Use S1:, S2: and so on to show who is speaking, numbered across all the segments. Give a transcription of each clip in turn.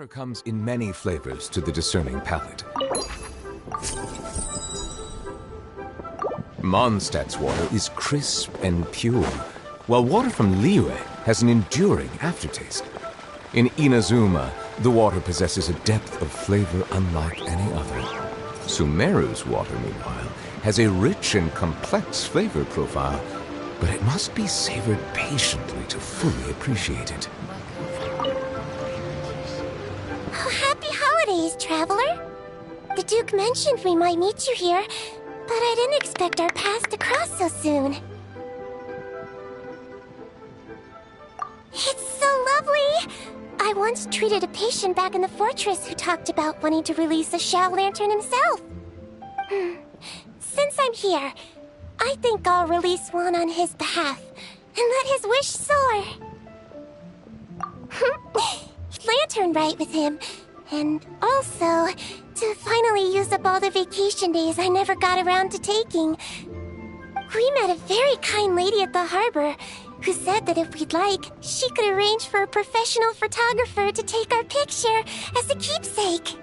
S1: Water comes in many flavors to the discerning palate. Mondstadt's water is crisp and pure, while water from Liyue has an enduring aftertaste. In Inazuma, the water possesses a depth of flavor unlike any other. Sumeru's water, meanwhile, has a rich and complex flavor profile, but it must be savored patiently to fully appreciate it.
S2: Oh, happy holidays, traveler! The Duke mentioned we might meet you here, but I didn't expect our paths to cross so soon. It's so lovely! I once treated a patient back in the fortress who talked about wanting to release a Xiao Lantern himself. Since I'm here, I think I'll release one on his behalf and let his wish soar. Lantern right with him, and also to finally use up all the vacation days I never got around to taking. We met a very kind lady at the harbor who said that if we'd like, she could arrange for a professional photographer to take our picture as a keepsake.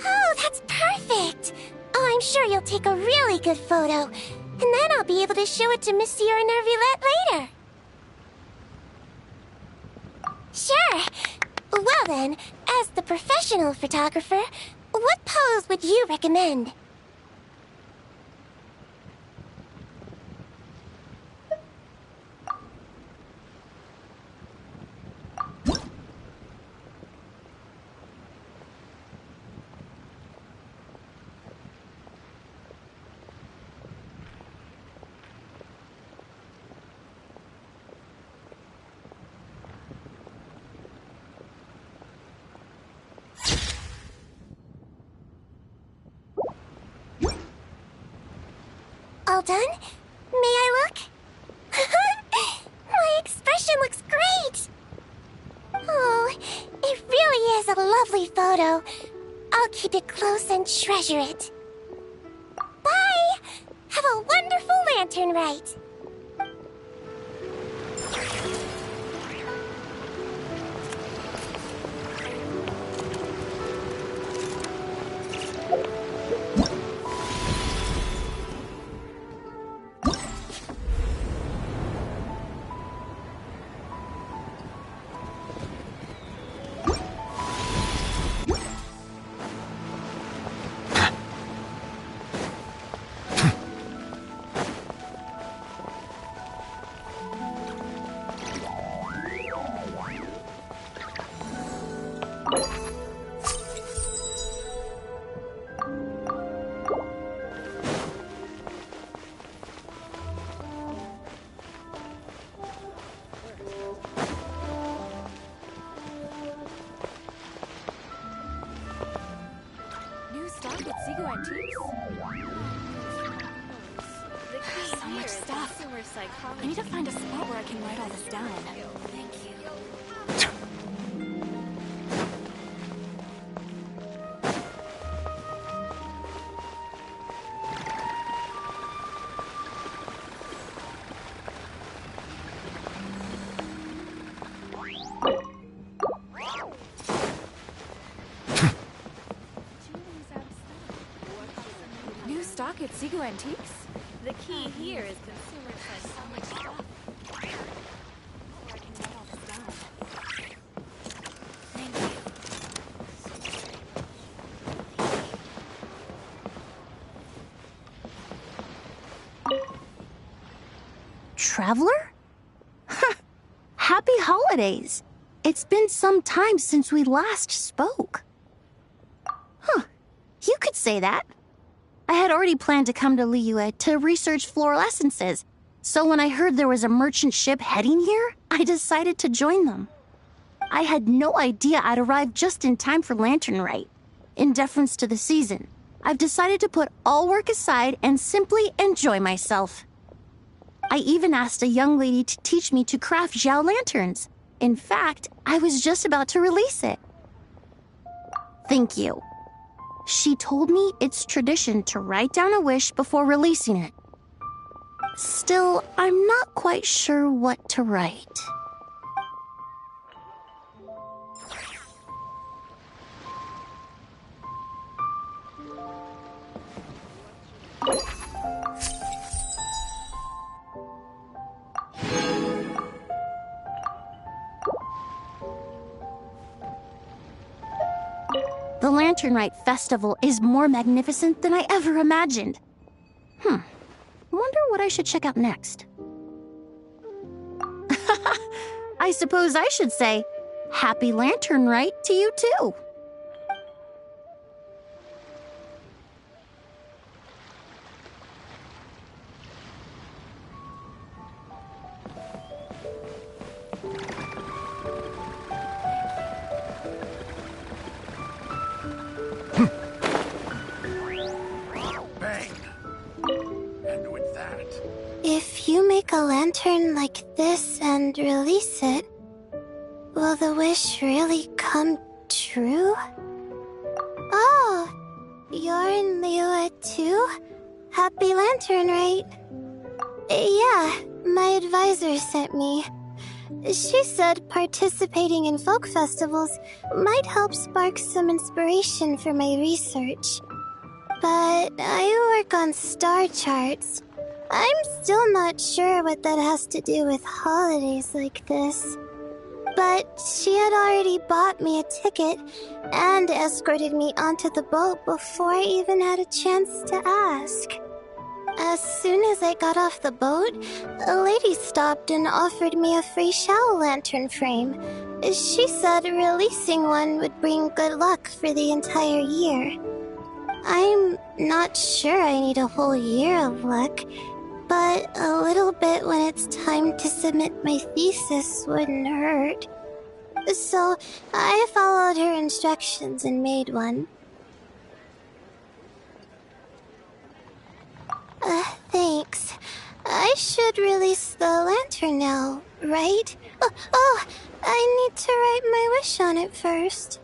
S2: Oh, that's perfect! Oh, I'm sure you'll take a really good photo, and then I'll be able to show it to Monsieur Nervillette later. Sure. Well then, as the professional photographer, what pose would you recommend? All done? May I look? My expression looks great! Oh, it really is a lovely photo. I'll keep it close and treasure it. Bye! Have a wonderful lantern rite!
S3: So much stuff. I need to find a spot where I can write all this down. Thank you. New stock at Seago Antiques? The key here is consumers have so much stuff. I can write all this down. Thank you.
S4: Traveler? Happy holidays! It's been some time since we last spoke. You could say that. I had already planned to come to Liyue to research floral essences, so when I heard there was a merchant ship heading here, I decided to join them. I had no idea I'd arrive just in time for Lantern Rite. In deference to the season, I've decided to put all work aside and simply enjoy myself. I even asked a young lady to teach me to craft Xiao lanterns. In fact, I was just about to release it. Thank you. She told me it's tradition to write down a wish before releasing it. Still, I'm not quite sure what to write. The Lantern Rite Festival is more magnificent than I ever imagined. Wonder what I should check out next. I suppose I should say, Happy Lantern Rite to you too.
S2: If you make a lantern like this and release it, will the wish really come true? Oh, you're in Liyue too? Happy Lantern, right? Yeah, my advisor sent me. She said participating in folk festivals might help spark some inspiration for my research. But I work on star charts. I'm still not sure what that has to do with holidays like this. But she had already bought me a ticket and escorted me onto the boat before I even had a chance to ask. As soon as I got off the boat, a lady stopped and offered me a free shadow lantern frame. She said releasing one would bring good luck for the entire year. I'm not sure I need a whole year of luck, but a little bit when it's time to submit my thesis wouldn't hurt. So I followed her instructions and made one. Thanks. I should release the lantern now, right? Oh, I need to write my wish on it first.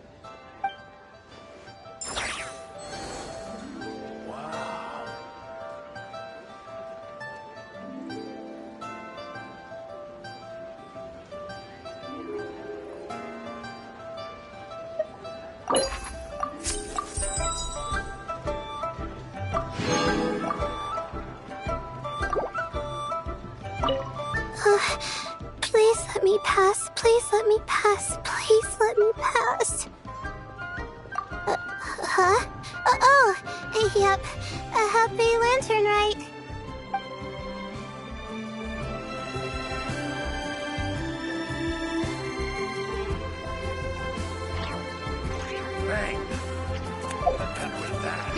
S2: Please let me pass. Please let me pass. Please let me pass. Huh? Yep. A happy lantern, right?
S5: Bang! And with that...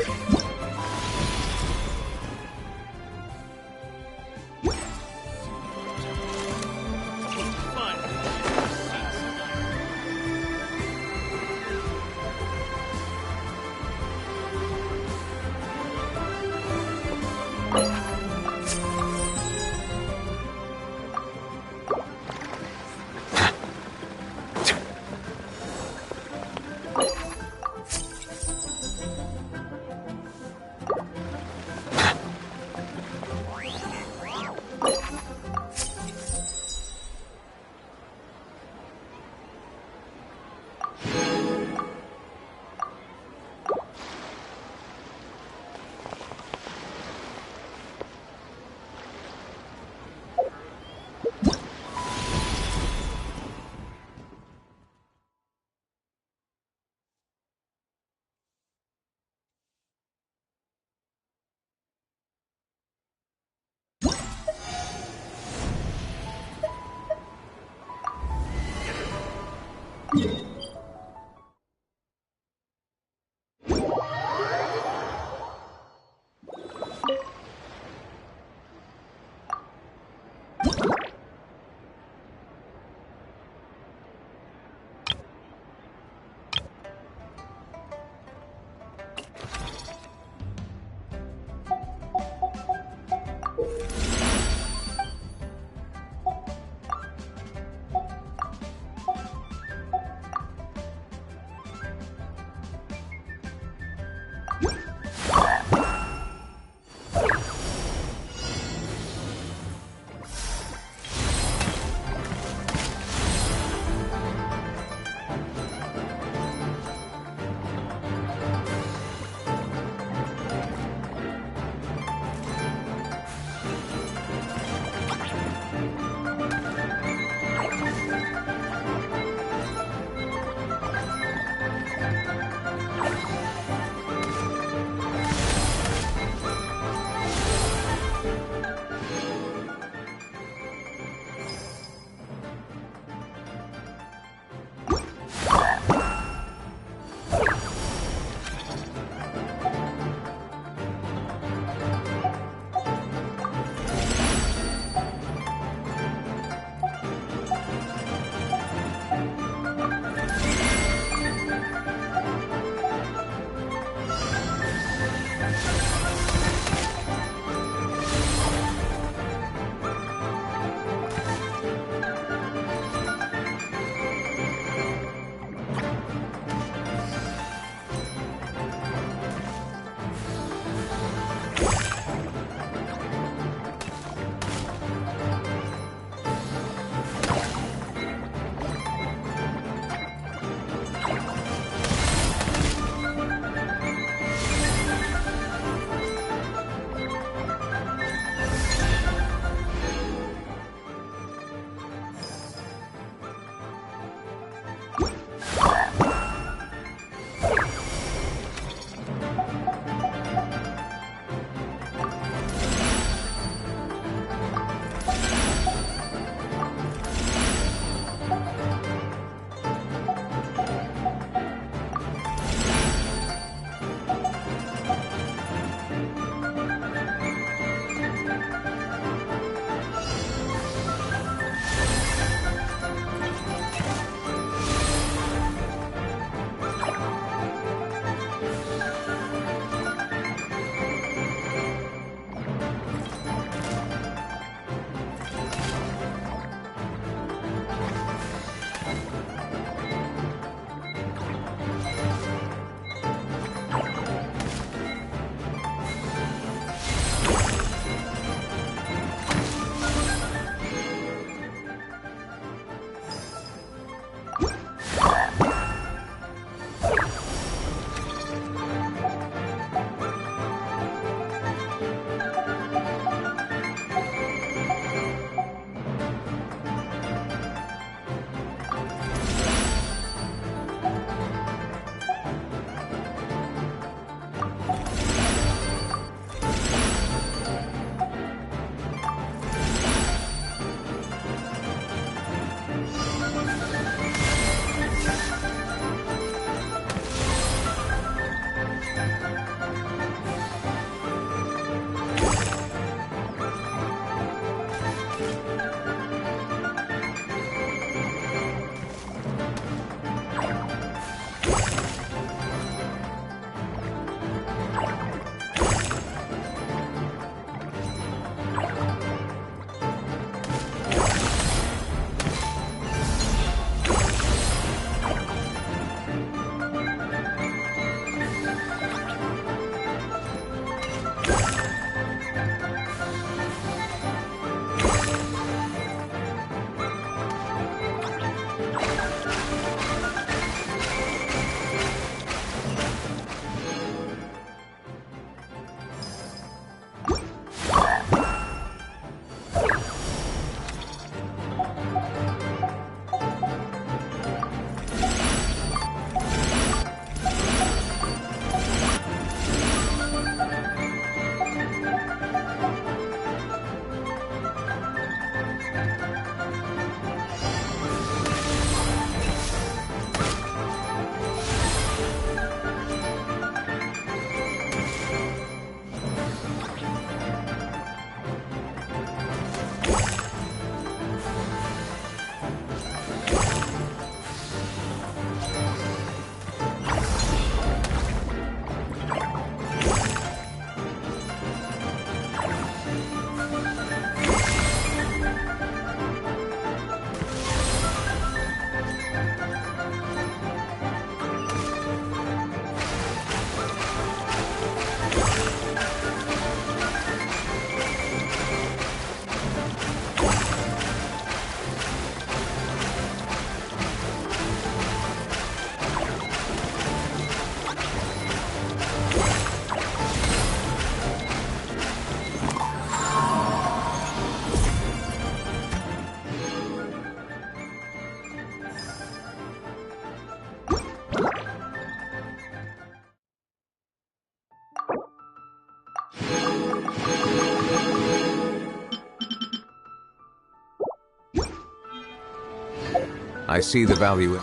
S1: I see the value in...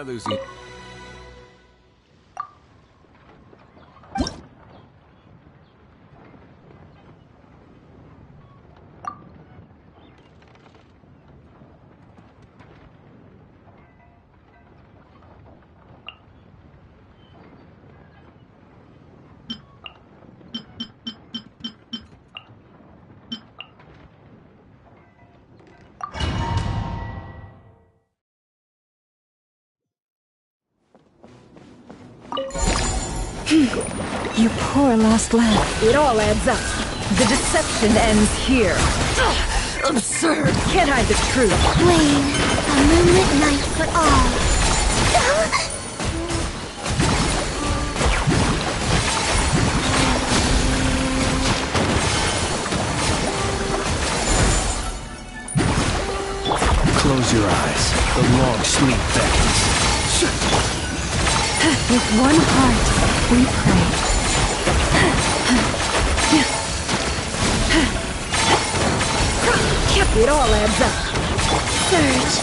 S1: Melusi.
S3: You poor lost lad. It all adds up. The deception ends here. Absurd. Can't hide the truth.
S2: Wayne, a moonlit night for all.
S5: Close your eyes. The long sleep beckons.
S3: With one heart, we pray. It all adds up.
S2: Surge.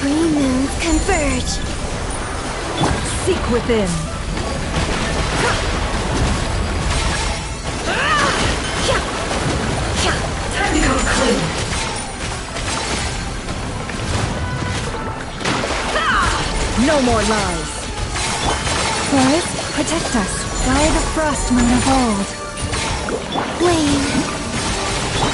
S2: Three moons converge.
S3: Seek within. Time to go clean. No more lies. Forest, protect us. Guide the frostmoon of old.
S2: Wayne,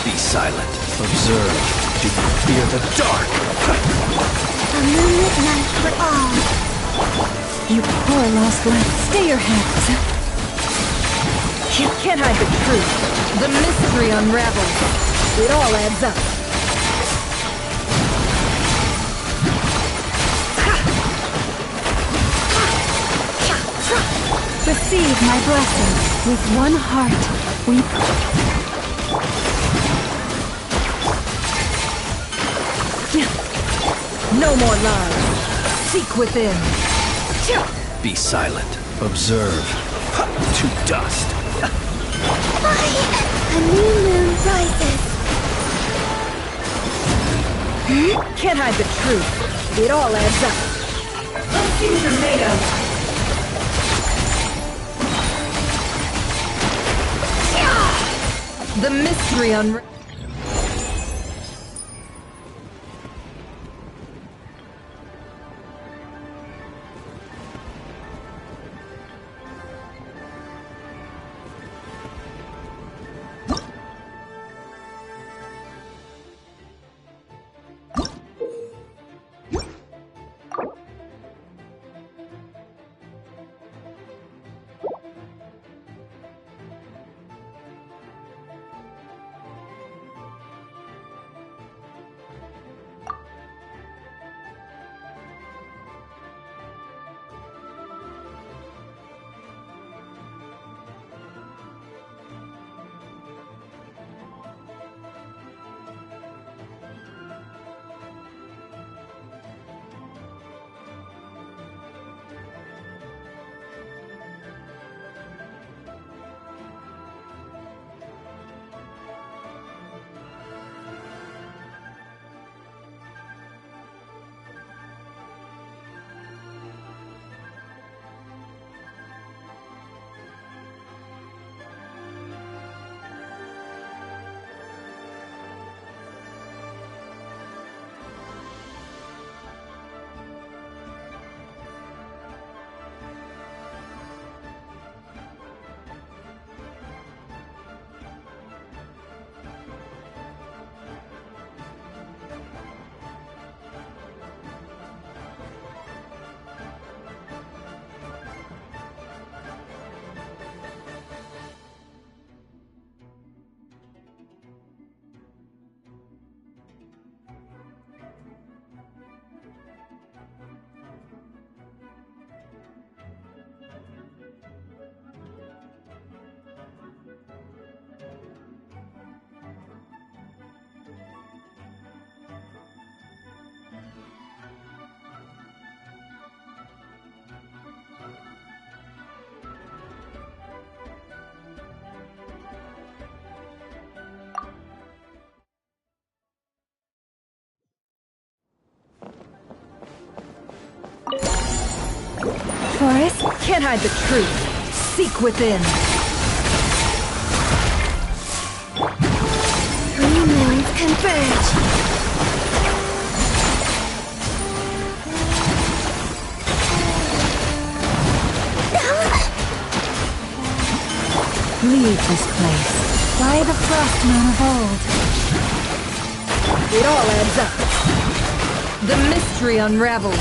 S5: Be silent. Observe. Do you fear the dark?
S2: a moonlit night for all.
S3: You poor lost lad. Stay your hands. You can't hide the truth. The mystery unravels. It all adds up. Receive my blessing. With one heart, we no more lies. Seek within.
S5: Be silent. Observe. To dust.
S2: A new moon rises.
S3: Can't hide the truth. It all adds up. Let's see what you're made of. The mystery Can't hide the truth. Seek within.
S2: Three moons converge.
S3: Leave this place. By the frost moon of old. It all adds up. The mystery unravels.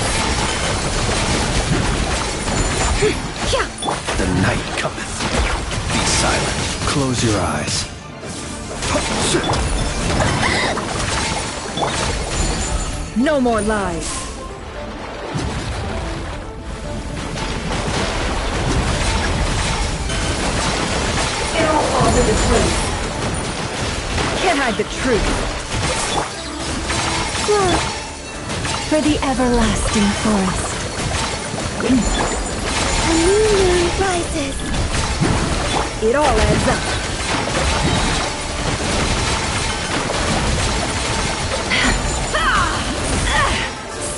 S5: The night cometh. Be silent. Close your eyes.
S3: No more lies. It all falls into place. Can't hide the truth. For the everlasting forest.
S2: A new moon rises.
S3: It all adds up.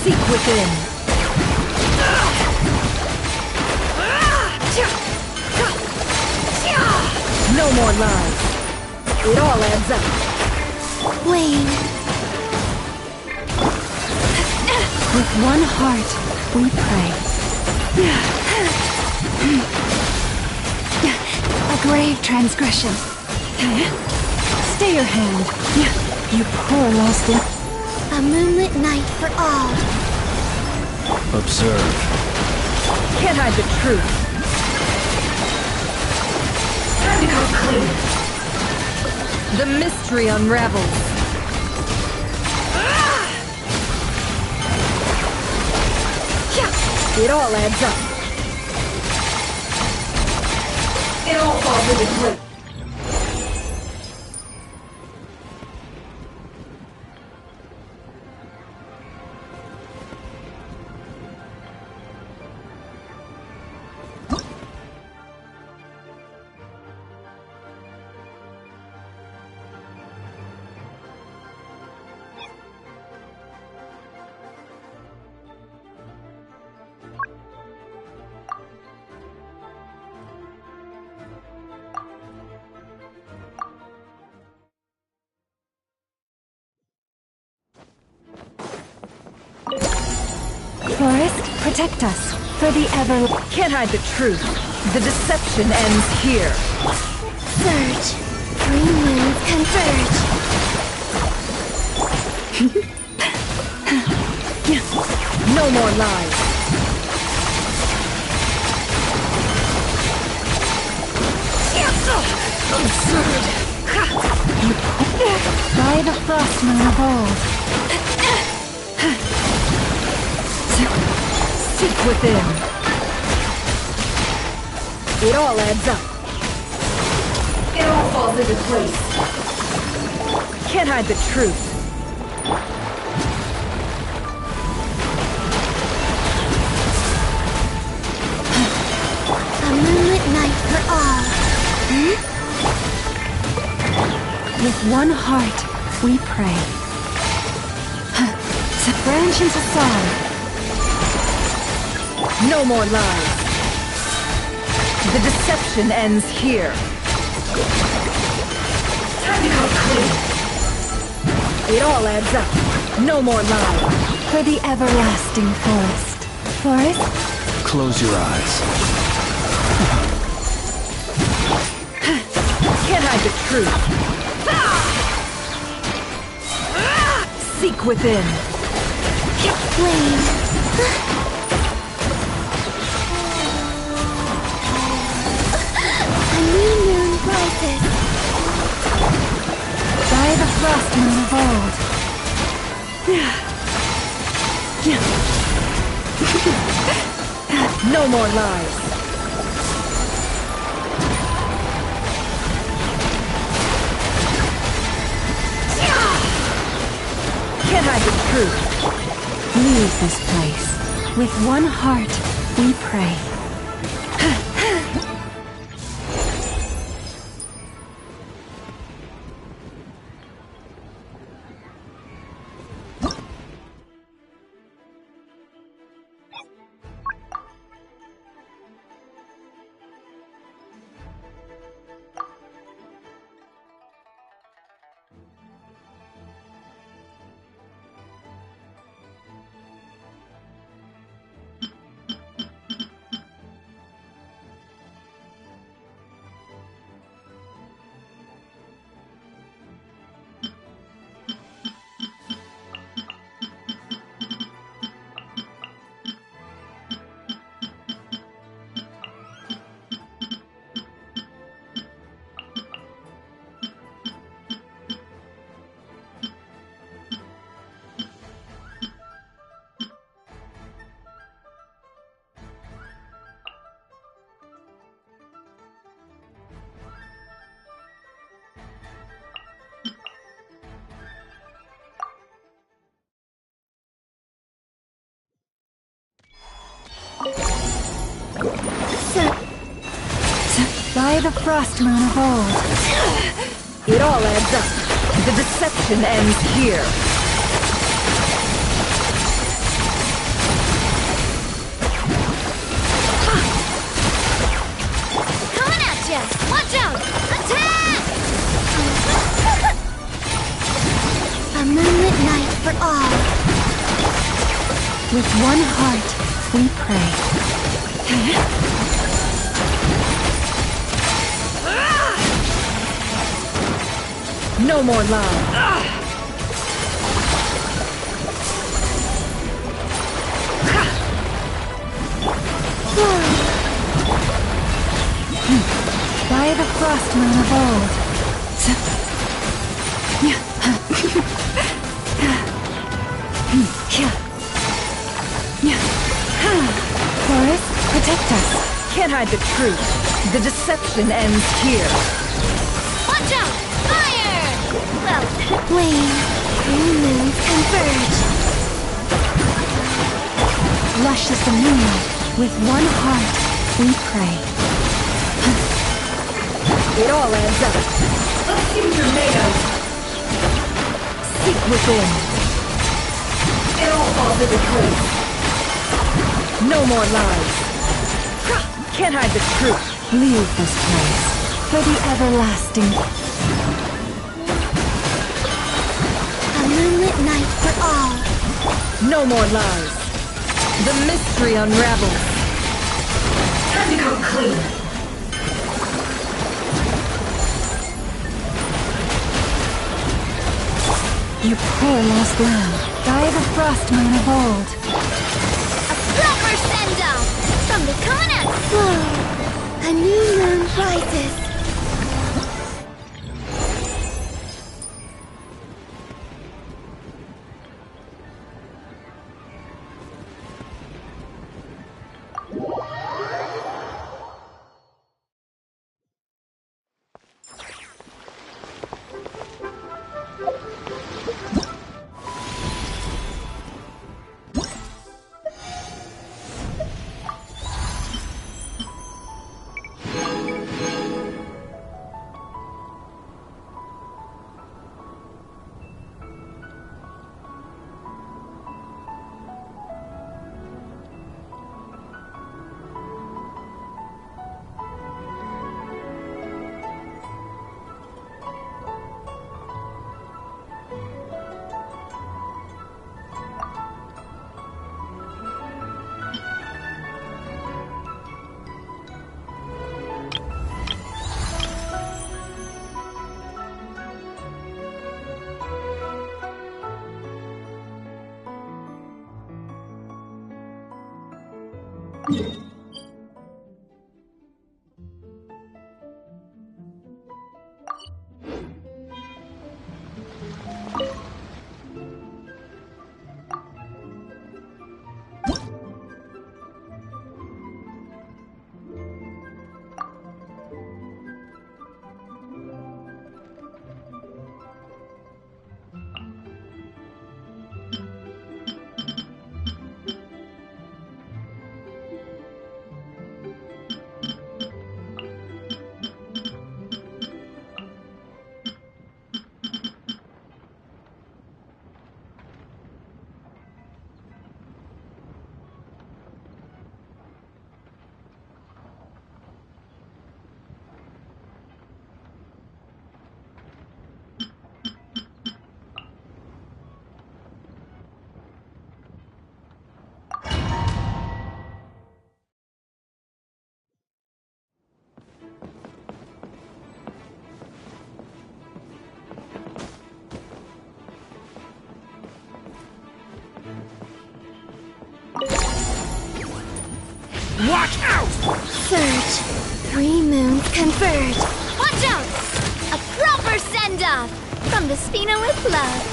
S3: Seek within. No more lies. It all adds up.
S2: Wayne.
S3: With one heart, we pray.
S2: A grave transgression.
S3: Stay your hand. You poor lost one.
S2: A moonlit night for all.
S5: Observe.
S3: Can't hide the truth. Time to come clean. The mystery unravels. It all adds up. It all falls into place.
S2: Forest, protect us. For the ever...
S3: Can't hide the truth. The deception ends here.
S2: Surge. Three moons converge.
S3: No more lies. Absurd.
S2: By the frost moon of old.
S3: Seek within. It all adds up. It all falls into place. Can't hide the truth.
S2: A moonlit night for all.
S3: With one heart, we pray. To branch into song. No more lies. The deception ends here. Time to come clean. It all adds up. No more lies.
S2: For the everlasting forest. Forest?
S5: Close your eyes.
S3: Can't hide the truth. Seek within.
S2: Wayne. A new moon rises.
S3: By the frost moon of old. No more lies. Can't hide the truth. Leave this place. With one heart, we pray. By the frost moon of old. It all adds up. The deception ends here.
S2: Coming at ya! Watch out! Attack! A moonlit night for all.
S4: With one heart, we pray.
S3: No more love. By the frost moon of old. Forest, protect us. Can't hide the truth. The deception ends here.
S2: Watch out! Fire! Well,
S4: Flame,
S2: three moons converge.
S4: lush as the moonlight. With one heart, we pray.
S3: It all adds up. Let's see what you're made of. Seek within. It all falls into place. No more lies. Can't hide the truth. Leave this place for the everlasting.
S2: A moonlit night for all.
S3: No more lies. The mystery unravels. Time to come clean. You poor lost lamb. Die the frost moon of old.
S2: A proper send-off from the Comet. Whoa. A new moon rises.
S5: Watch out!
S2: Surge. Three moons converge. Watch out! A proper send-off from the Sphena with love.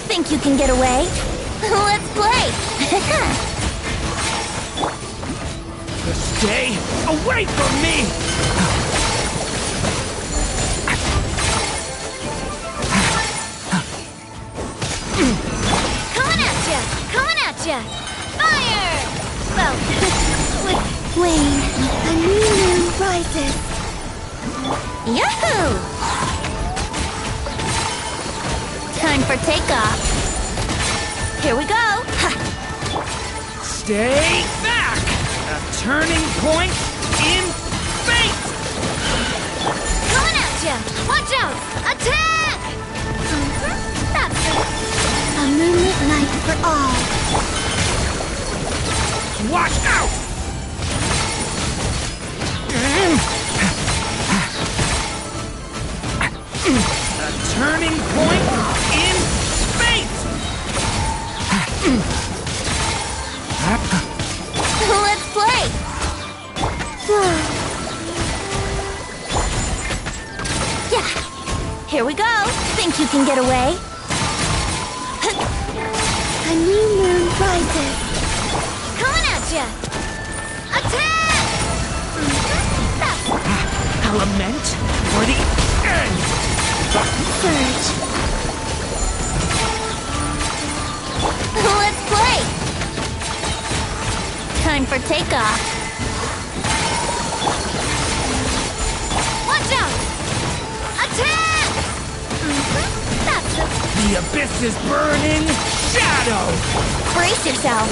S2: Think you can get away? Let's play!
S5: Stay away from me!
S2: Coming at ya! Coming at ya! Fire! Well, Flame, a new moon rises.
S4: Yahoo! Time for takeoff. Here we go. Ha.
S6: Stay back! A turning point in fate!
S2: Coming at ya! Watch out! Attack! That's it. A moonlit night for all.
S6: Watch out! A turning point in fate!
S2: Let's play!
S4: Yeah. Here we go. Think you can get away?
S2: A new moon rises. Coming at ya! Attack! That's it.
S6: Element for the end!
S2: Surge. Let's play!
S4: Time for takeoff.
S2: Watch out! Attack! That's it.
S6: The abyss's burning shadow!
S2: Brace yourself.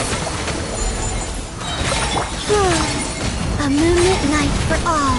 S2: A moonlit night for all.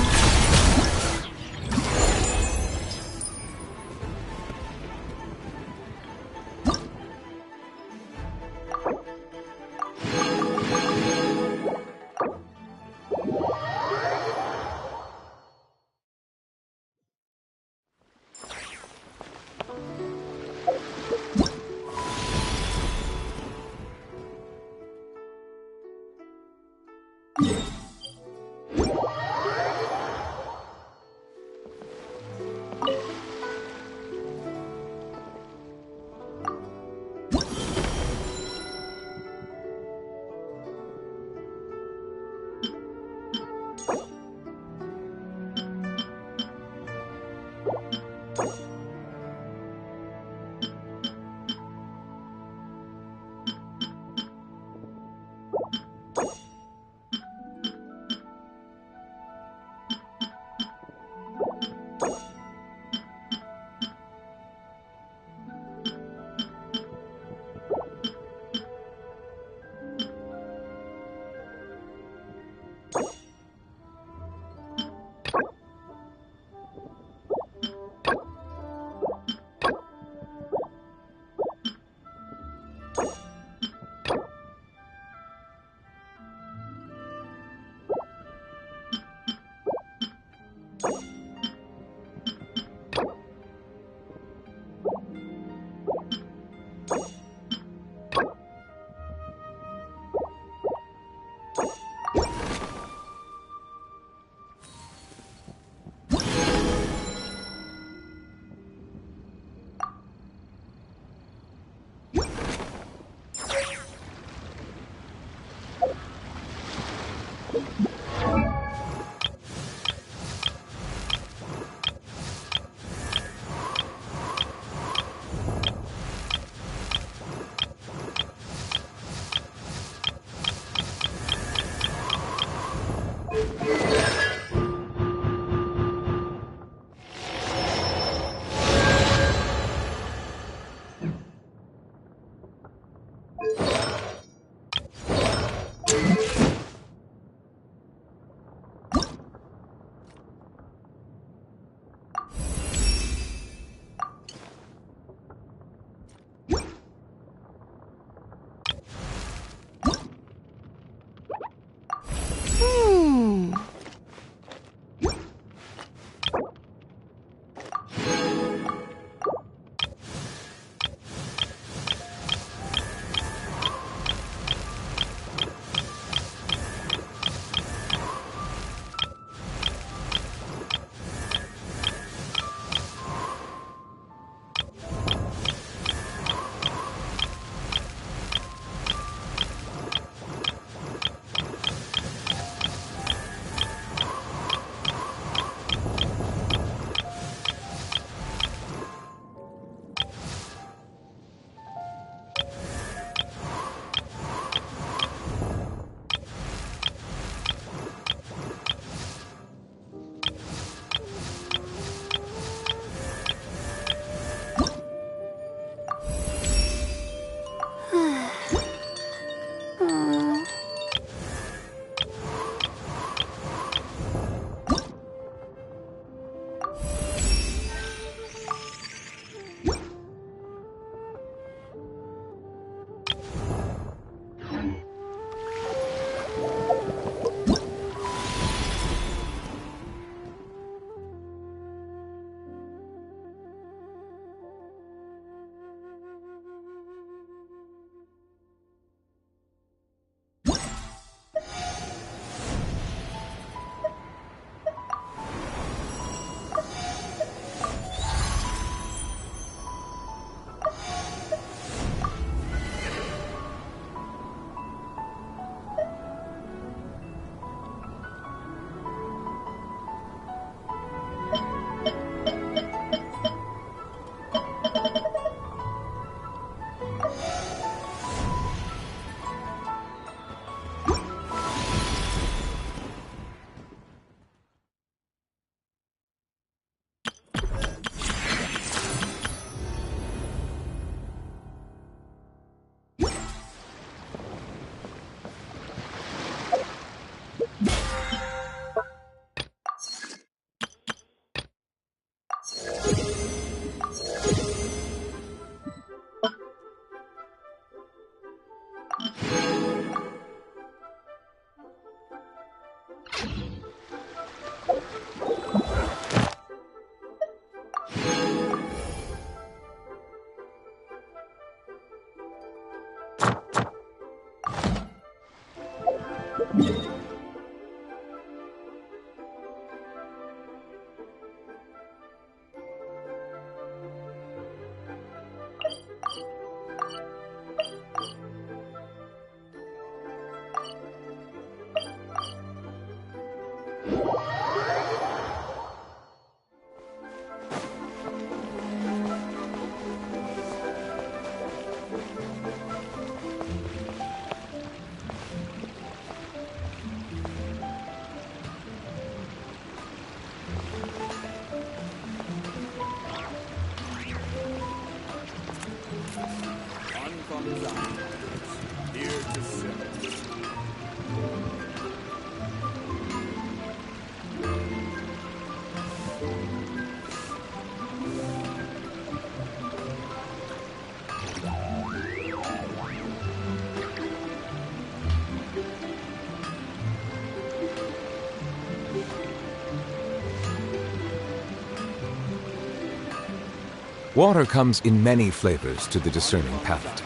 S1: Water comes in many flavors to the discerning palate.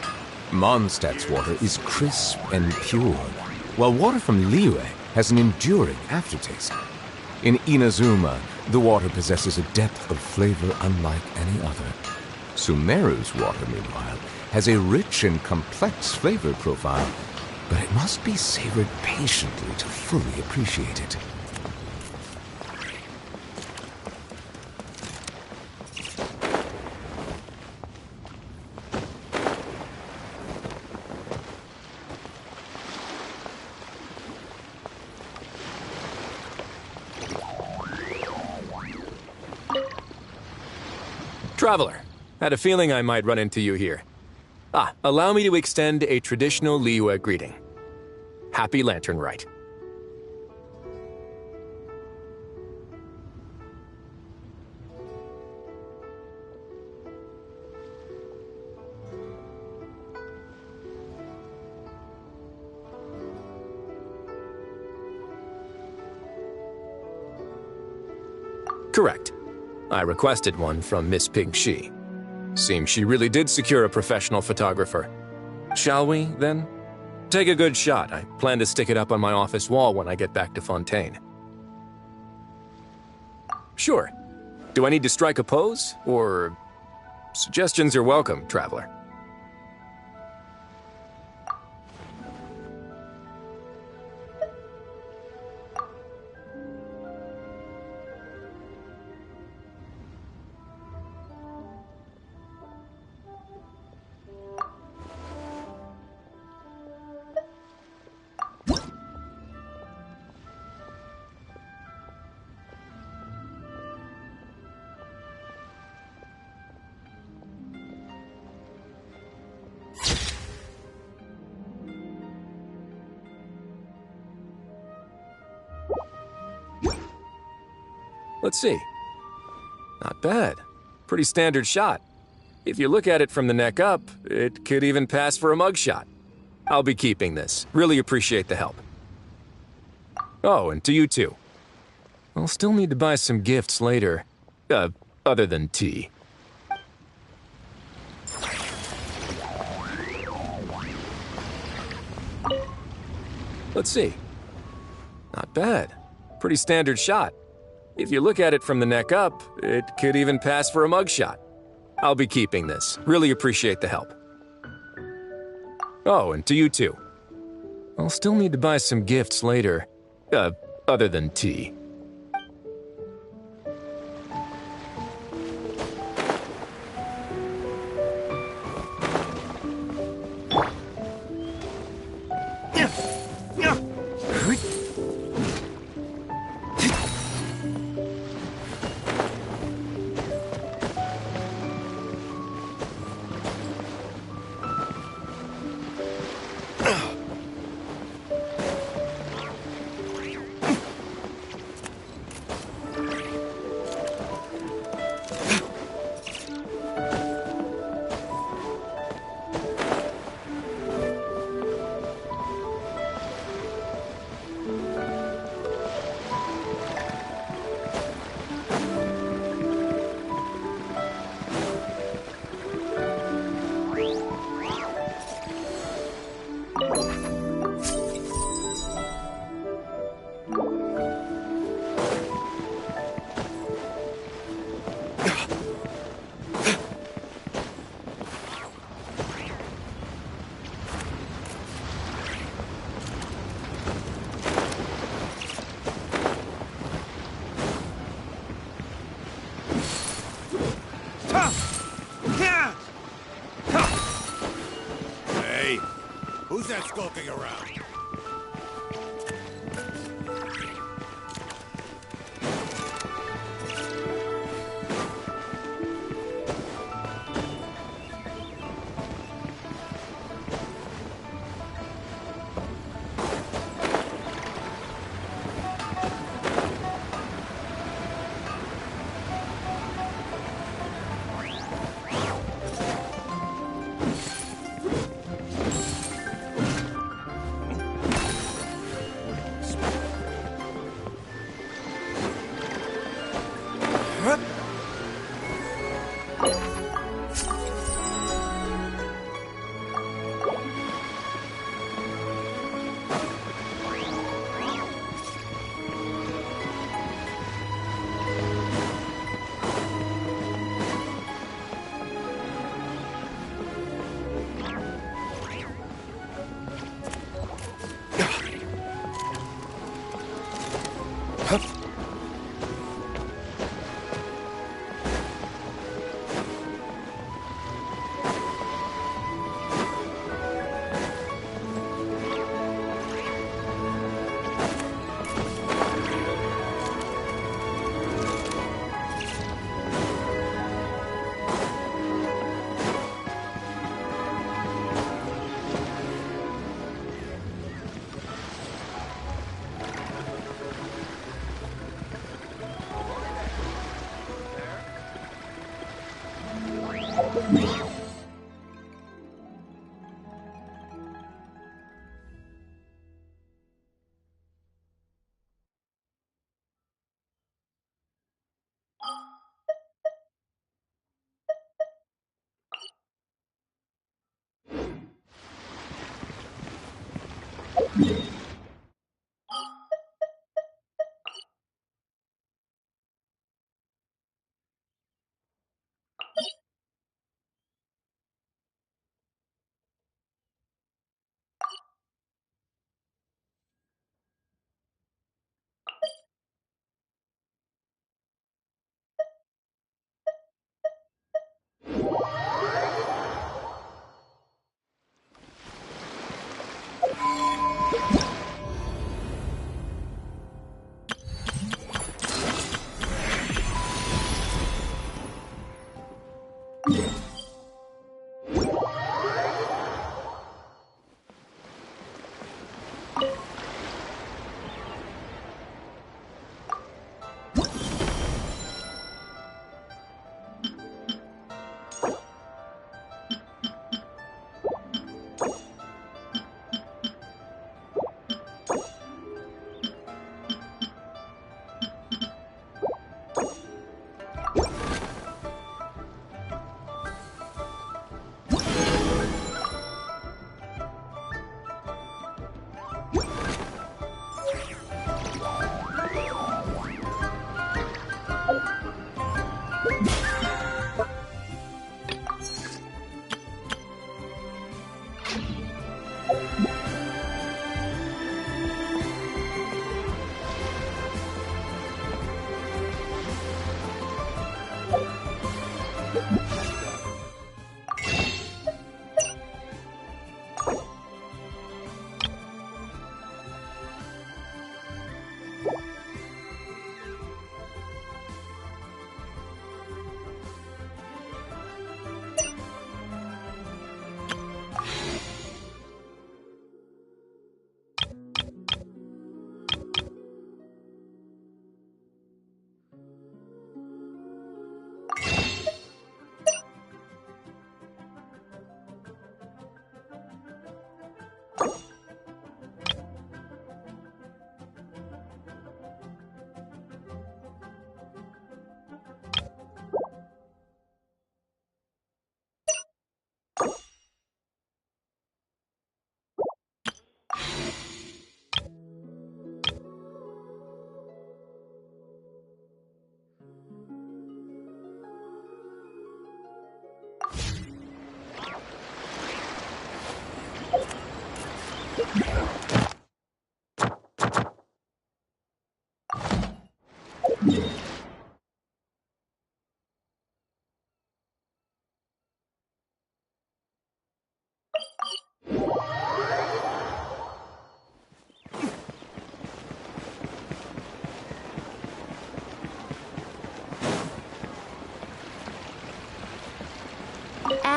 S1: Mondstadt's water is crisp and pure, while water from Liyue has an enduring aftertaste. In Inazuma, the water possesses a depth of flavor unlike any other. Sumeru's water, meanwhile, has a rich and complex flavor profile, but it must be savored patiently to fully appreciate it.
S7: Traveler, had a feeling I might run into you here. Allow me to extend a traditional Liyue greeting. Happy Lantern Rite. Correct. I requested one from Miss Ping Shi. Seems she really did secure a professional photographer. Shall we, then? Take a good shot. I plan to stick it up on my office wall when I get back to Fontaine. Sure. Do I need to strike a pose, or... Suggestions are welcome, Traveler. Let's see. Not bad. Pretty standard shot. If you look at it from the neck up, it could even pass for a mugshot. I'll be keeping this. Really appreciate the help. Oh, and to you too. I'll still need to buy some gifts later. Other than tea. Let's see. Not bad. Pretty standard shot. If you look at it from the neck up, it could even pass for a mugshot. I'll be keeping this. Really appreciate the help. Oh, and to you too. I'll still need to buy some gifts later. Other than tea.
S8: Hey, who's that skulking around?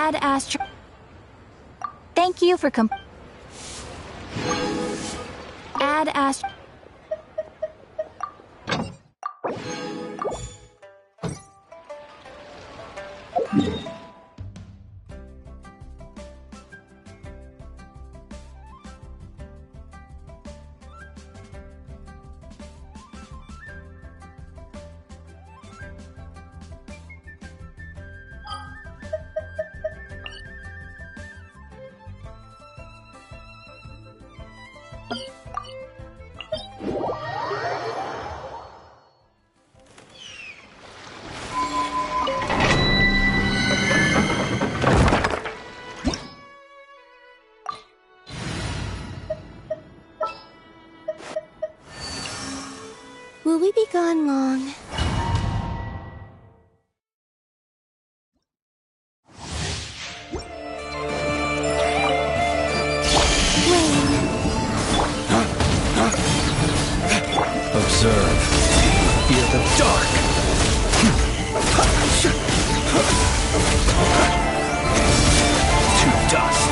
S4: Add Astro. Thank you for Add Astro.
S2: Will we be gone long?
S5: Observe. Fear the dark. To dust.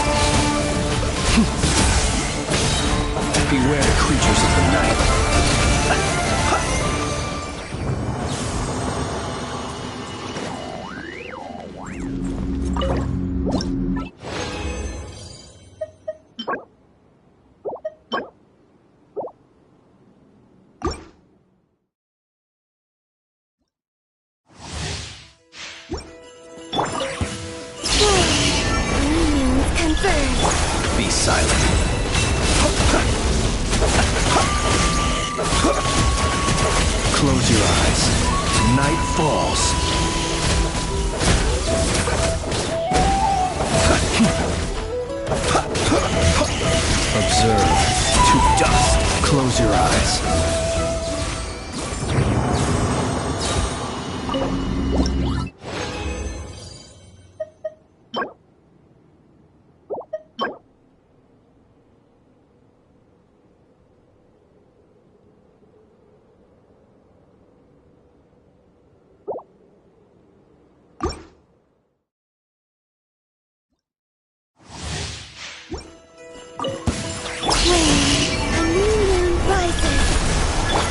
S5: Beware the creatures of the night. Be silent. Close your eyes. Night falls. Observe. To dust. Close your eyes.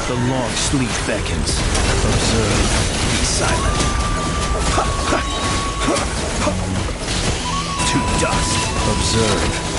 S5: The long sleep beckons. Observe. Be silent. To dust. Observe.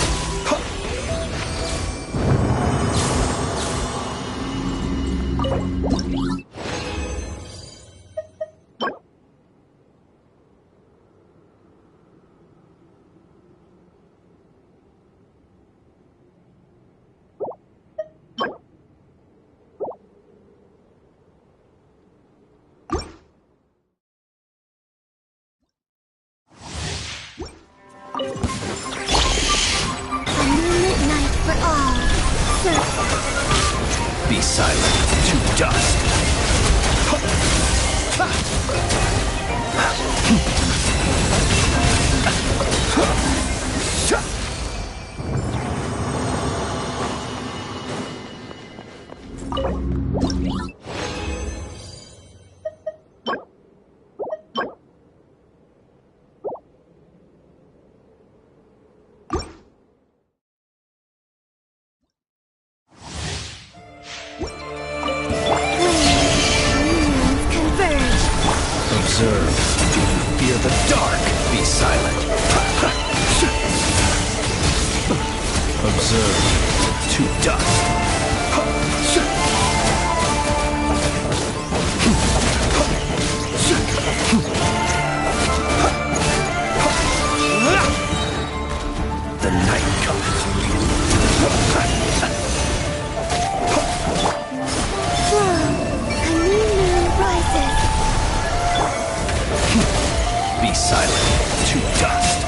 S5: Be silent. To dust. Observe. Do you fear the dark? Be silent. Observe. To dust. The night comes. Be silent. To dust.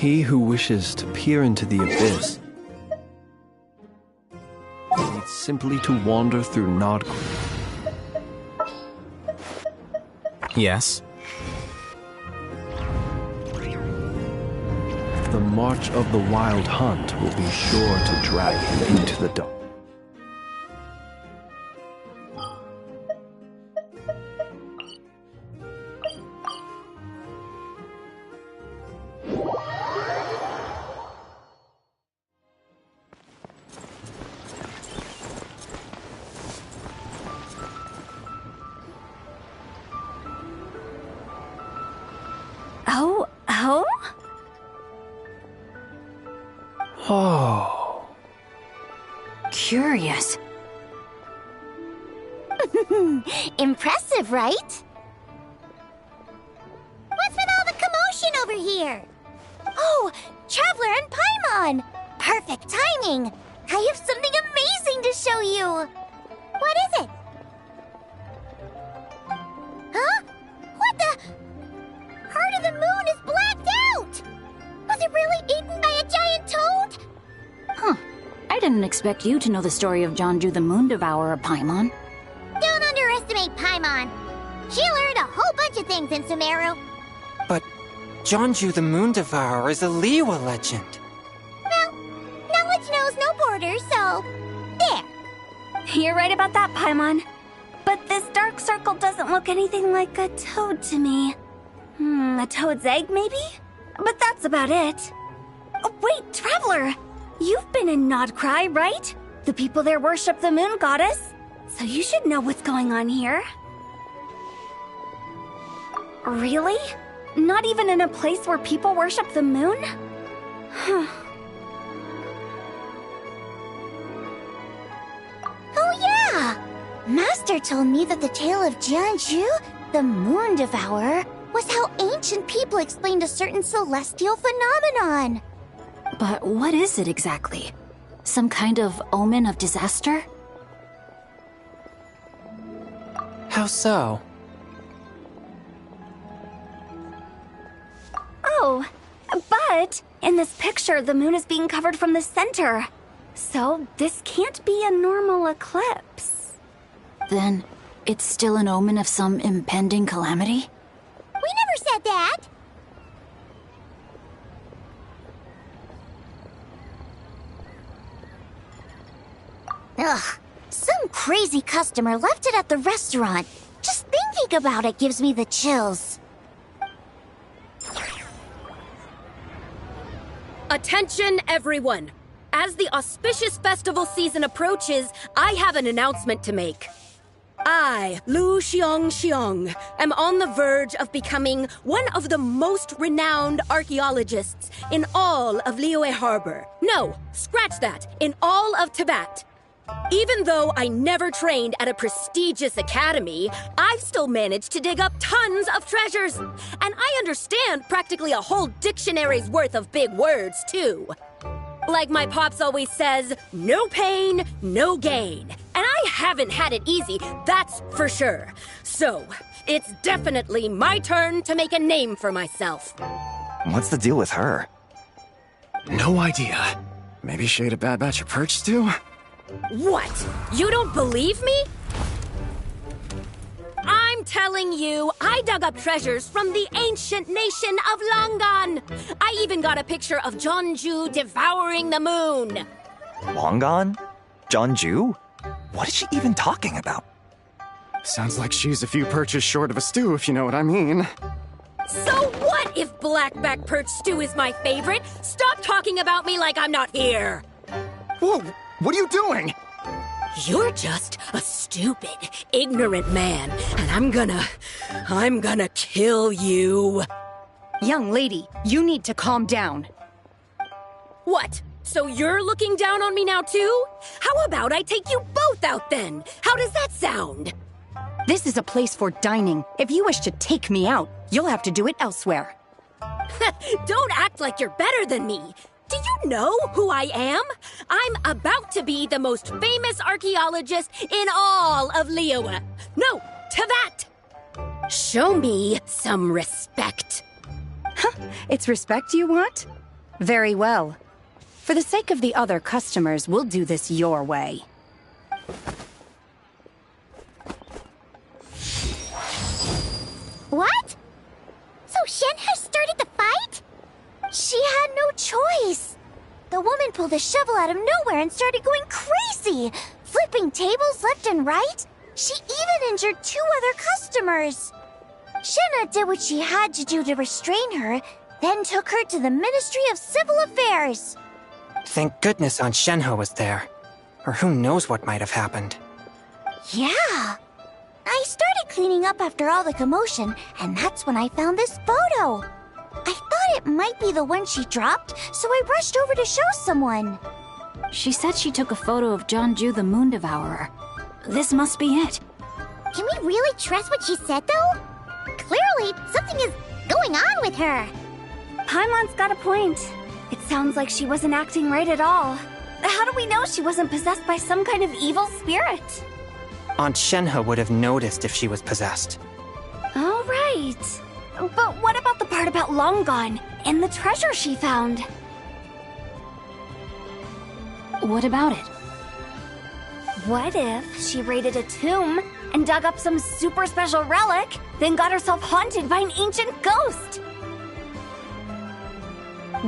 S5: He who wishes to peer into the abyss needs simply to wander through Nodcree.
S9: Yes?
S5: The march of the Wild Hunt will be sure to drag him into the dark. Oh.
S4: Curious.
S2: Impressive, right? What's with all the commotion over here? Oh, Traveler and Paimon! Perfect timing! I have something amazing to show you! What is it? Huh? What the? Heart of the Moon is blacked out! Was it really eaten by a giant toad?
S4: Huh. I didn't expect you to know the story of Jonju the Moon Devourer, Paimon.
S2: Don't underestimate Paimon. She learned a whole bunch of things in Sumeru.
S10: But Jonju the Moon Devourer is a Liyue legend.
S2: Well, knowledge knows no borders, so... there.
S4: You're right about that, Paimon. But this dark circle doesn't look anything like a toad to me. A toad's egg, maybe? But that's about it. Oh, wait, Traveler! You've been in Nodcree, right? The people there worship the moon goddess. So you should know what's going on here. Really? Not even in a place where people worship the moon? Huh.
S2: Oh yeah! Master told me that the tale of Jianzhu, the Moon Devourer, was how ancient people explained a certain celestial phenomenon.
S4: But what is it exactly? Some kind of omen of disaster?
S10: How so?
S4: Oh, but in this picture, the moon is being covered from the center. So this can't be a normal eclipse. Then it's still an omen of some impending calamity?
S2: We never said that! Ugh, some crazy customer left it at the restaurant. Just thinking about it gives me the chills.
S11: Attention, everyone! As the auspicious festival season approaches, I have an announcement to make. I, Lu Xiong, am on the verge of becoming one of the most renowned archaeologists in all of Liyue Harbor. No, scratch that, in all of Tibet. Even though I never trained at a prestigious academy, I've still managed to dig up tons of treasures. And I understand practically a whole dictionary's worth of big words, too. Like my pops always says, no pain, no gain. And I haven't had it easy, that's for sure. So, it's definitely my turn to make a name for myself.
S12: What's the deal with her?
S9: No idea. Maybe she ate a bad batch of perch stew?
S11: What? You don't believe me? I'm telling you, I dug up treasures from the ancient nation of Longan. I even got a picture of Jonju devouring the moon.
S12: Longan? Jonju? What is she even talking about?
S9: Sounds like she's a few perches short of a stew, if you know what I mean.
S11: So what if blackback perch stew is my favorite? Stop talking about me like I'm not here.
S9: Whoa, what are you doing?
S11: You're just a stupid, ignorant man, and I'm gonna kill you.
S3: Young lady, you need to calm down.
S11: What? So you're looking down on me now too? How about I take you both out then? How does that sound?
S3: This is a place for dining. If you wish to take me out, you'll have to do it elsewhere.
S11: Don't act like you're better than me. Do you know who I am? I'm about to be the most famous archaeologist in all of Liyue. No, Tibet! Show me some respect.
S3: It's respect you want?
S13: Very well. For the sake of the other customers, we'll do this your way.
S2: What? So Shen has started the fight? She had no choice. The woman pulled a shovel out of nowhere and started going crazy, flipping tables left and right. She even injured 2 other customers. Shenna did what she had to do to restrain her, then took her to the Ministry of Civil Affairs.
S10: Thank goodness Aunt Shenhe was there. Or who knows what might have happened.
S2: Yeah. I started cleaning up after all the commotion, and that's when I found this photo. I thought it might be the one she dropped, so I rushed over to show someone.
S4: She said she took a photo of Jeonju the Moon Devourer. This must be it.
S2: Can we really trust what she said, though? Clearly, something is going on with her.
S14: Paimon's got a point. It sounds like she wasn't acting right at all. How do we know she wasn't possessed by some kind of evil spirit?
S10: Aunt Shenhe would have noticed if she was possessed.
S14: All right. But what about the part about Long Gone and the treasure she found?
S4: What about it?
S14: What if she raided a tomb and dug up some super special relic, then got herself haunted by an ancient ghost?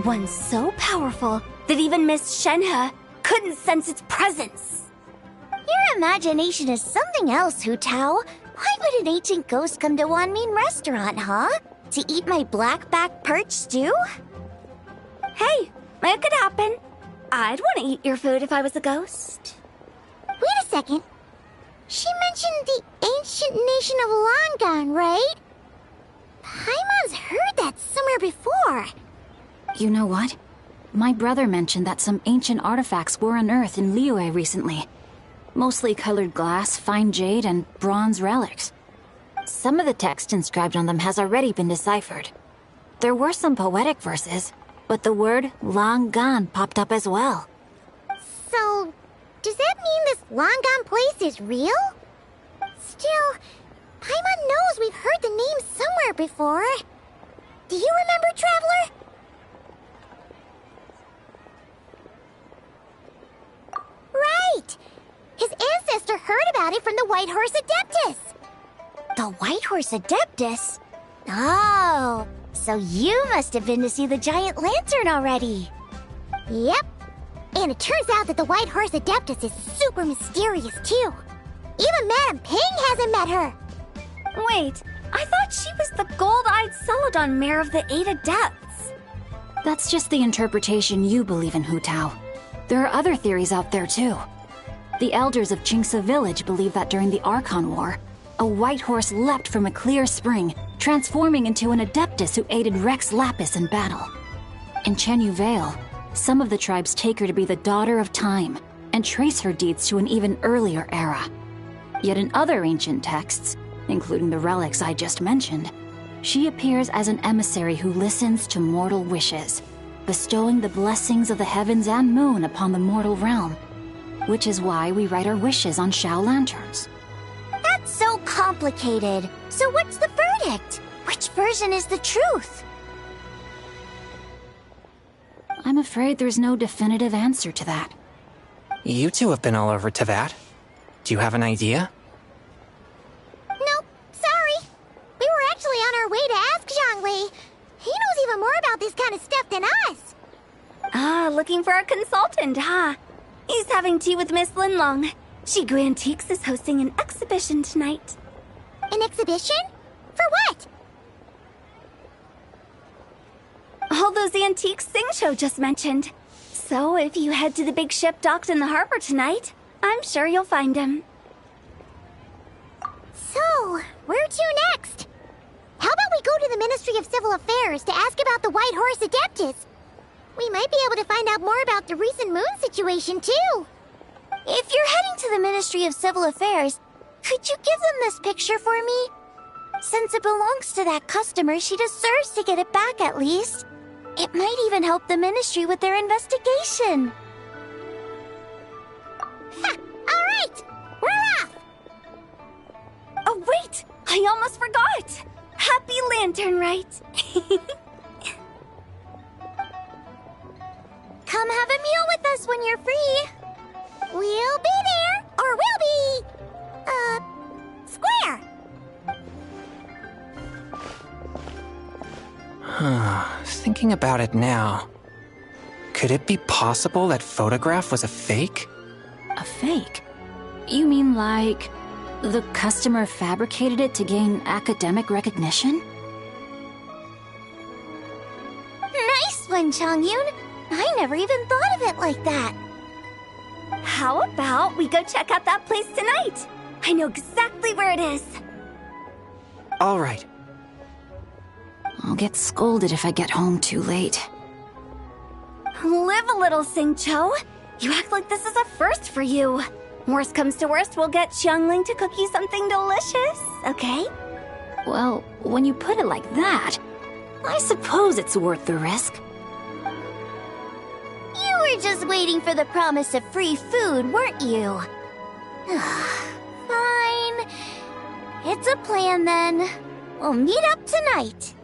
S14: One so powerful that even Miss Shenhe couldn't sense its presence.
S2: Your imagination is something else, Hu Tao. Why would an ancient ghost come to Wanmin restaurant, huh? To eat my blackback perch stew?
S14: Hey, it could happen. I'd want to eat your food if I was a ghost.
S2: Wait a second. She mentioned the ancient nation of Longan, right? Paimon's heard that somewhere before.
S4: You know what? My brother mentioned that some ancient artifacts were unearthed in Liyue recently. Mostly colored glass, fine jade, and bronze relics. Some of the text inscribed on them has already been deciphered. There were some poetic verses, but the word long gone popped up as well.
S2: So, does that mean this long gone place is real? Still, Paimon knows we've heard the name somewhere before. Do you remember, Traveler? Right! His ancestor heard about it from the White Horse Adeptus. The White Horse Adeptus? Oh, so you must have been to see the giant lantern already. Yep. And it turns out that the White Horse Adeptus is super mysterious, too. Even Madame Ping hasn't met her.
S14: Wait, I thought she was the gold-eyed Celadon mare of the 8 Adepts.
S4: That's just the interpretation you believe in, Hu Tao. There are other theories out there, too. The elders of Qingce village believe that during the Archon War, a white horse leapt from a clear spring, transforming into an Adeptus who aided Rex Lapis in battle. In Chenyu Vale, some of the tribes take her to be the daughter of time, and trace her deeds to an even earlier era. Yet in other ancient texts, including the relics I just mentioned, she appears as an emissary who listens to mortal wishes, bestowing the blessings of the heavens and moon upon the mortal realm. Which is why we write our wishes on Shao lanterns.
S2: That's so complicated. So what's the verdict? Which version is the truth?
S4: I'm afraid there's no definitive answer to that.
S10: You two have been all over Teyvat. Do you have an idea?
S2: Nope, sorry. We were actually on our way to ask Zhongli. He knows even more about this kind of stuff than us.
S14: Ah, looking for a consultant, huh? He's having tea with Miss Linlong. Shigu Antiques is hosting an exhibition tonight.
S2: An exhibition? For what?
S14: All those antiques Sing Show just mentioned. So if you head to the big ship docked in the harbor tonight, I'm sure you'll find him.
S2: So, where to next? How about we go to the Ministry of Civil Affairs to ask about the White Horse Adeptus? We might be able to find out more about the recent moon situation, too. If you're heading to the Ministry of Civil Affairs, could you give them this picture for me? Since it belongs to that customer, she deserves to get it back at least. It might even help the Ministry with their investigation. Ha! All right! We're off!
S14: Oh, wait! I almost forgot! Happy Lantern Rite!
S2: us when you're free. We'll be there, or we'll be... square.
S10: Thinking about it now, could it be possible that photograph was a fake?
S15: A fake? You mean like the customer fabricated it to gain academic recognition?
S2: Nice one, Chongyun. I never even thought of it like that.
S14: How about we go check out that place tonight? I know exactly where it is.
S10: All right.
S15: I'll get scolded if I get home too late.
S14: Live a little, Sing-Cho. You act like this is a first for you. Worst comes to worst, we'll get Xiangling to cook you something delicious, okay?
S15: Well, when you put it like that, I suppose it's worth the risk.
S2: You were just waiting for the promise of free food, weren't you? Fine. It's a plan then. We'll meet up tonight.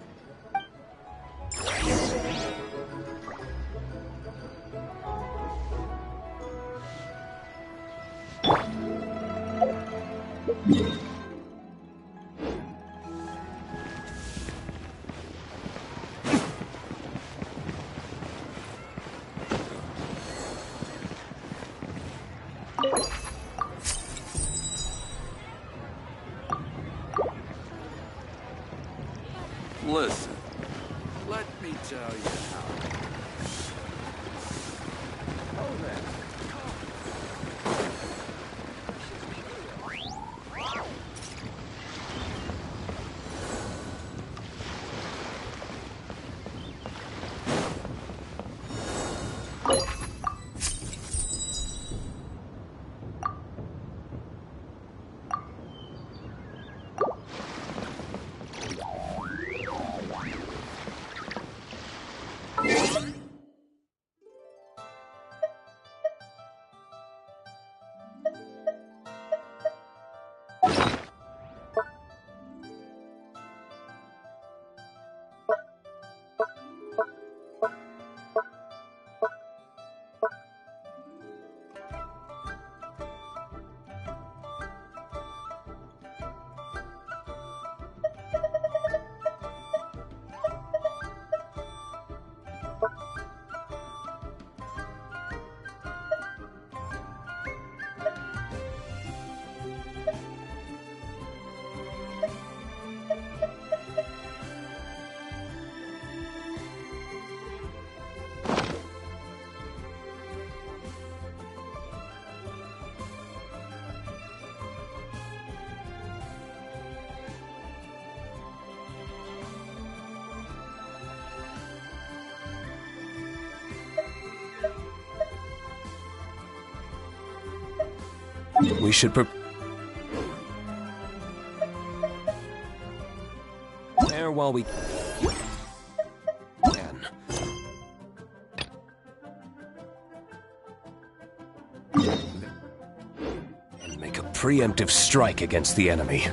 S8: Listen, let me tell you how. Oh, then.
S1: We should prepare while we can. And make a preemptive strike against the enemy.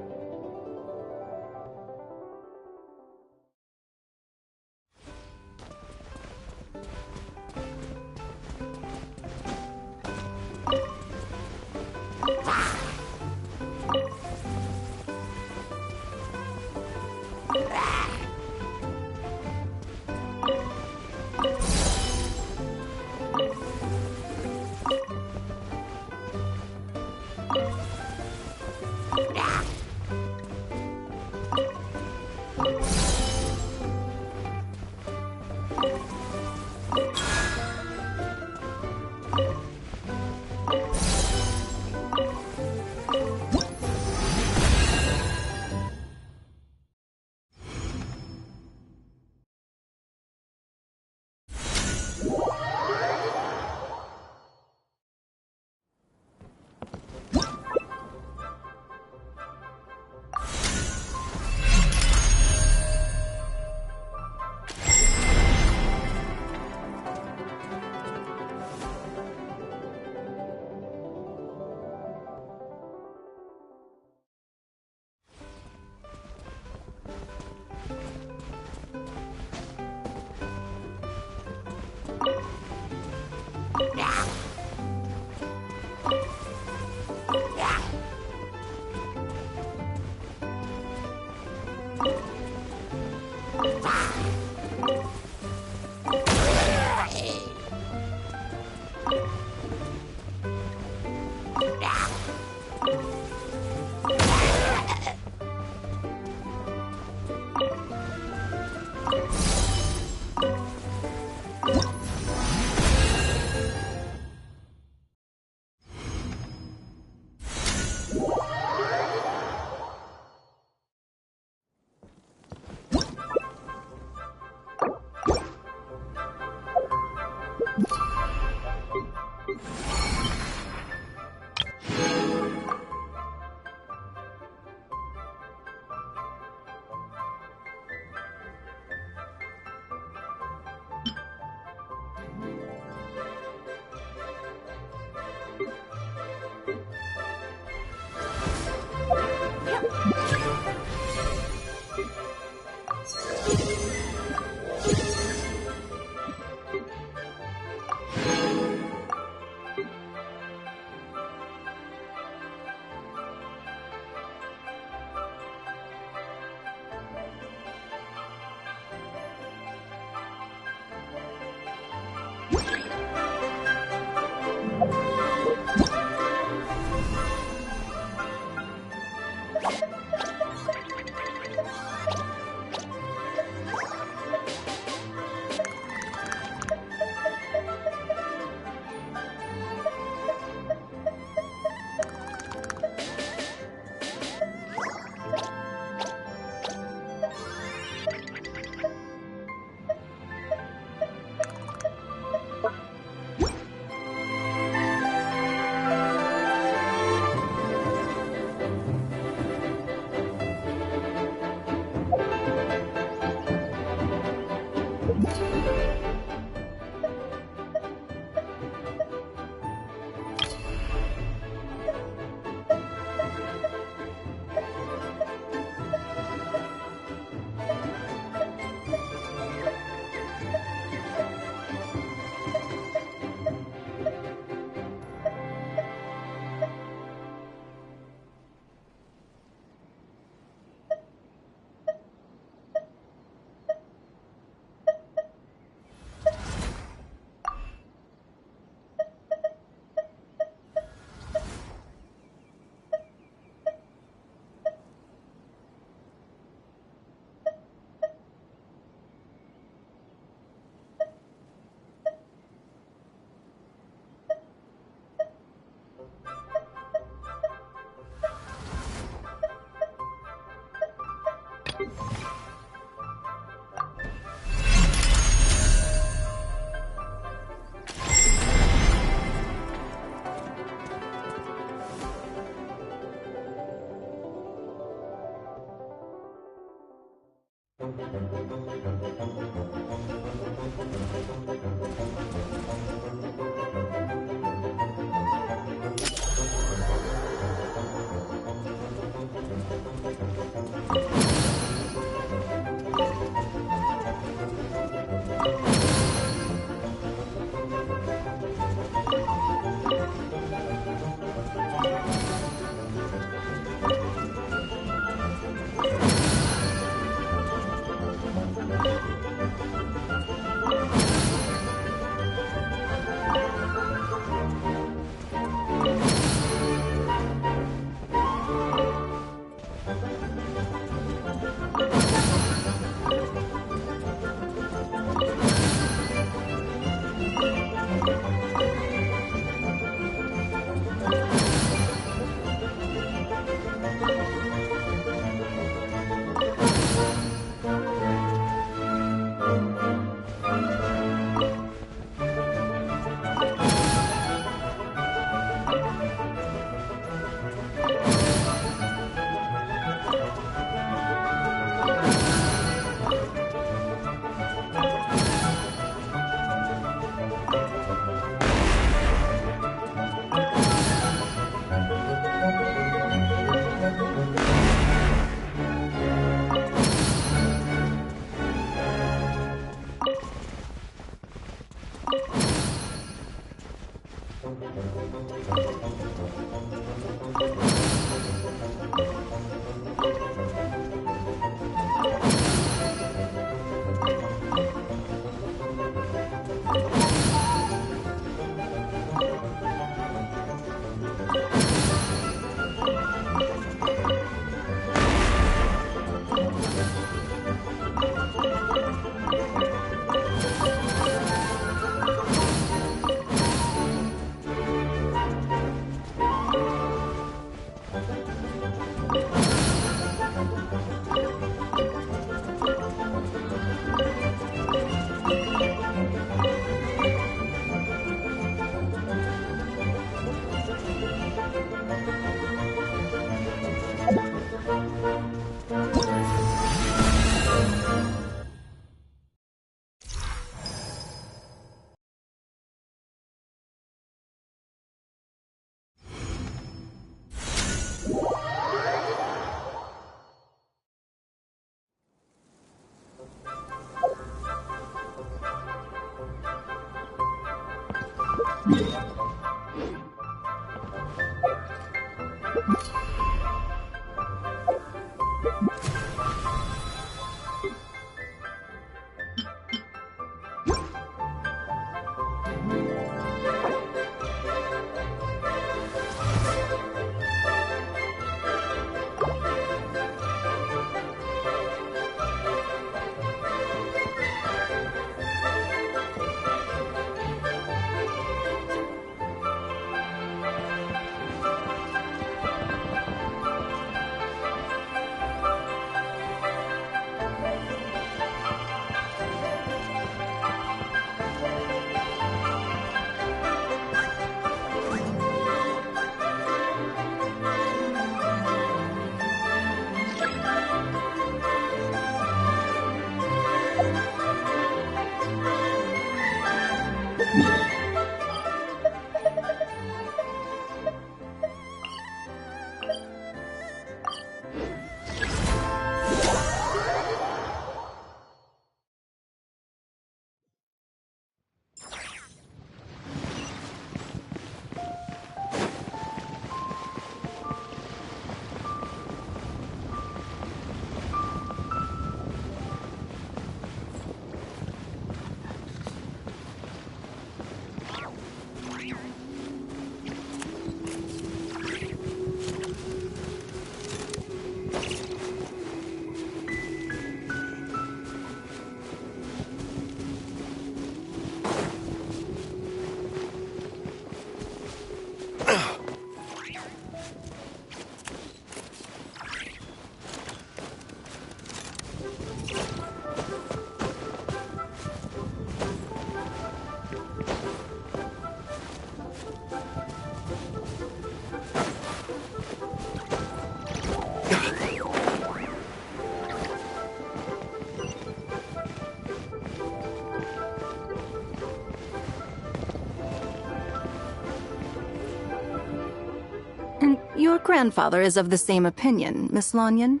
S13: Your grandfather is of the same opinion, Miss Lanyon?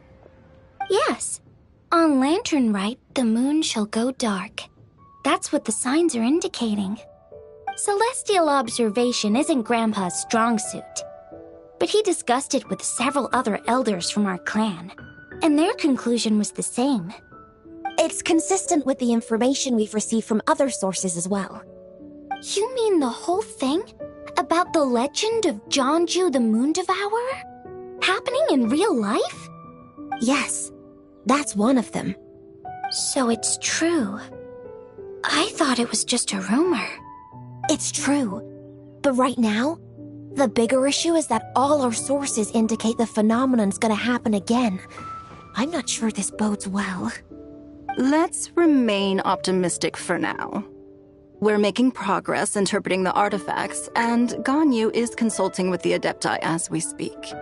S2: Yes. On Lantern Rite, the moon shall go dark. That's what the signs are indicating. Celestial observation isn't Grandpa's strong suit. But he discussed it with several other elders from our clan, and their conclusion was the same.
S16: It's consistent with the information we've received from other sources as well.
S2: You mean the whole thing? About the legend of Jeonju the Moon Devourer? Happening in real life?
S16: Yes, that's one of them.
S2: So it's true. I thought it was just a rumor.
S16: It's true. But right now, the bigger issue is that all our sources indicate the phenomenon's gonna happen again. I'm not sure this bodes well.
S13: Let's remain optimistic for now. We're making progress interpreting the artifacts, and Ganyu is consulting with the Adepti as we speak.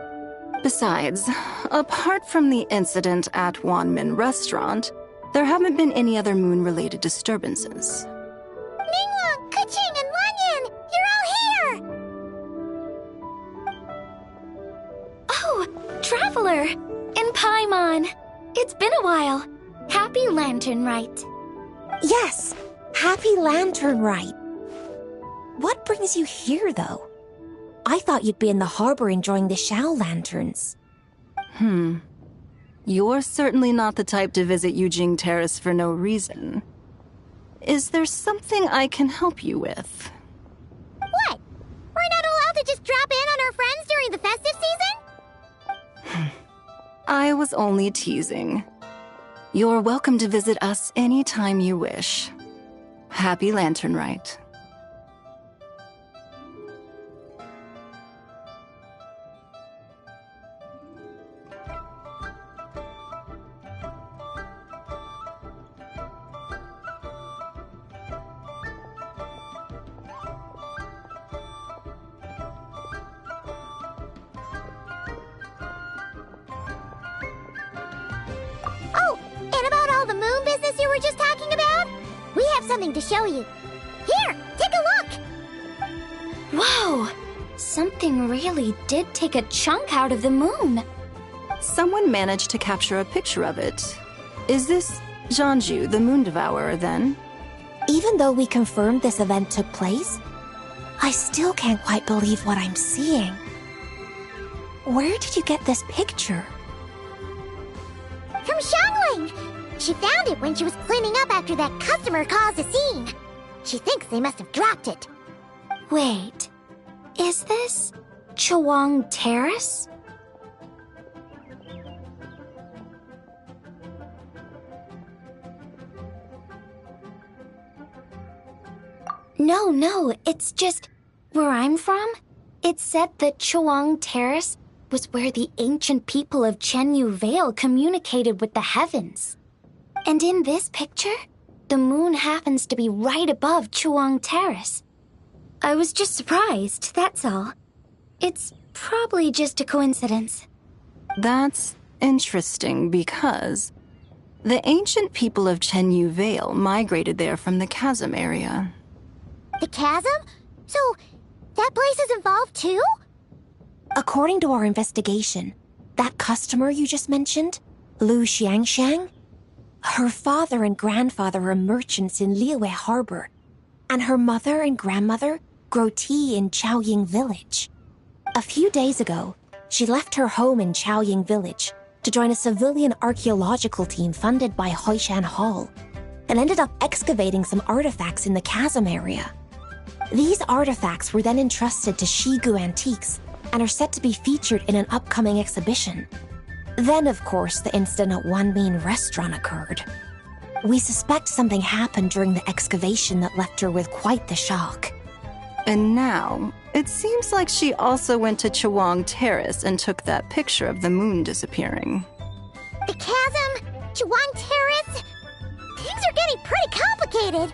S13: Besides, apart from the incident at Wanmin Restaurant, there haven't been any other moon-related disturbances.
S2: Mingwang, Keqing, and Lanyan! You're all here! Oh, Traveler! And Paimon! It's been a while. Happy Lantern Rite.
S16: Yes! Happy Lantern Rite. What brings you here, though? I thought you'd be in the harbor enjoying the Shao lanterns.
S13: You're certainly not the type to visit Yujing Terrace for no reason. Is there something I can help you with?
S2: What? We're not allowed to just drop in on our friends during the festive season?
S13: I was only teasing. You're welcome to visit us anytime you wish. Happy Lantern Rite.
S2: Oh, and about all the moon business you were just talking about? We have something to show you. Here, take a look! Whoa! Something really did take a chunk out of the moon.
S13: Someone managed to capture a picture of it. Is this Jeonju, the Moon Devourer, then?
S16: Even though we confirmed this event took place, I still can't quite believe what I'm seeing. Where did you get this picture?
S2: From Xiangling! She found it when she was cleaning up after that customer caused a scene. She thinks they must have dropped it.
S4: Wait, is this Chawang Terrace? No, it's just where I'm from. It said that Chawang Terrace was where the ancient people of Chenyu Vale communicated with the heavens. And in this picture, the moon happens to be right above Chawang Terrace. I was just surprised, that's all. It's probably just a coincidence.
S13: That's interesting because the ancient people of Chenyu Vale migrated there from the chasm area.
S2: The chasm? So, that place is involved too?
S16: According to our investigation, that customer you just mentioned, Lu Xiangxiang, her father and grandfather are merchants in Liyue Harbor, and her mother and grandmother grow tea in Chaoying Village. A few days ago, she left her home in Chaoying Village to join a civilian archaeological team funded by Hoishan Hall, and ended up excavating some artifacts in the chasm area. These artifacts were then entrusted to Shigu Antiques and are set to be featured in an upcoming exhibition. Then, of course, the incident at Wanmin Restaurant occurred. We suspect something happened during the excavation that left her with quite the shock.
S13: And now, it seems like she also went to Chawang Terrace and took that picture of the moon disappearing.
S2: The chasm? Chawang Terrace? Things are getting pretty complicated.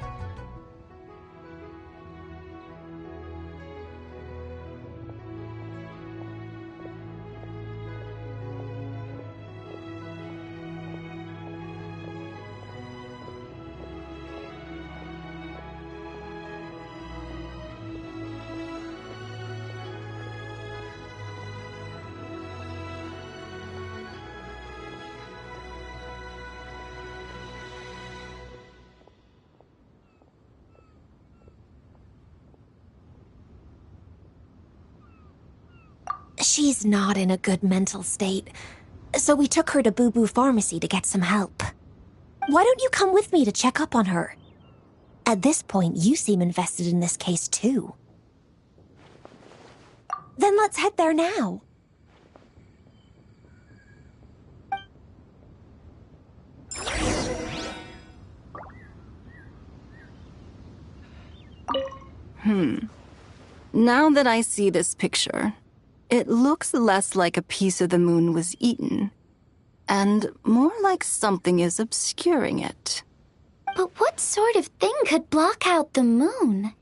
S16: She's not in a good mental state, so we took her to Boo Boo Pharmacy to get some help. Why don't you come with me to check up on her? At this point, you seem invested in this case too. Then let's head there now.
S13: Now that I see this picture, it looks less like a piece of the moon was eaten, and more like something is obscuring it.
S4: But what sort of thing could block out the moon?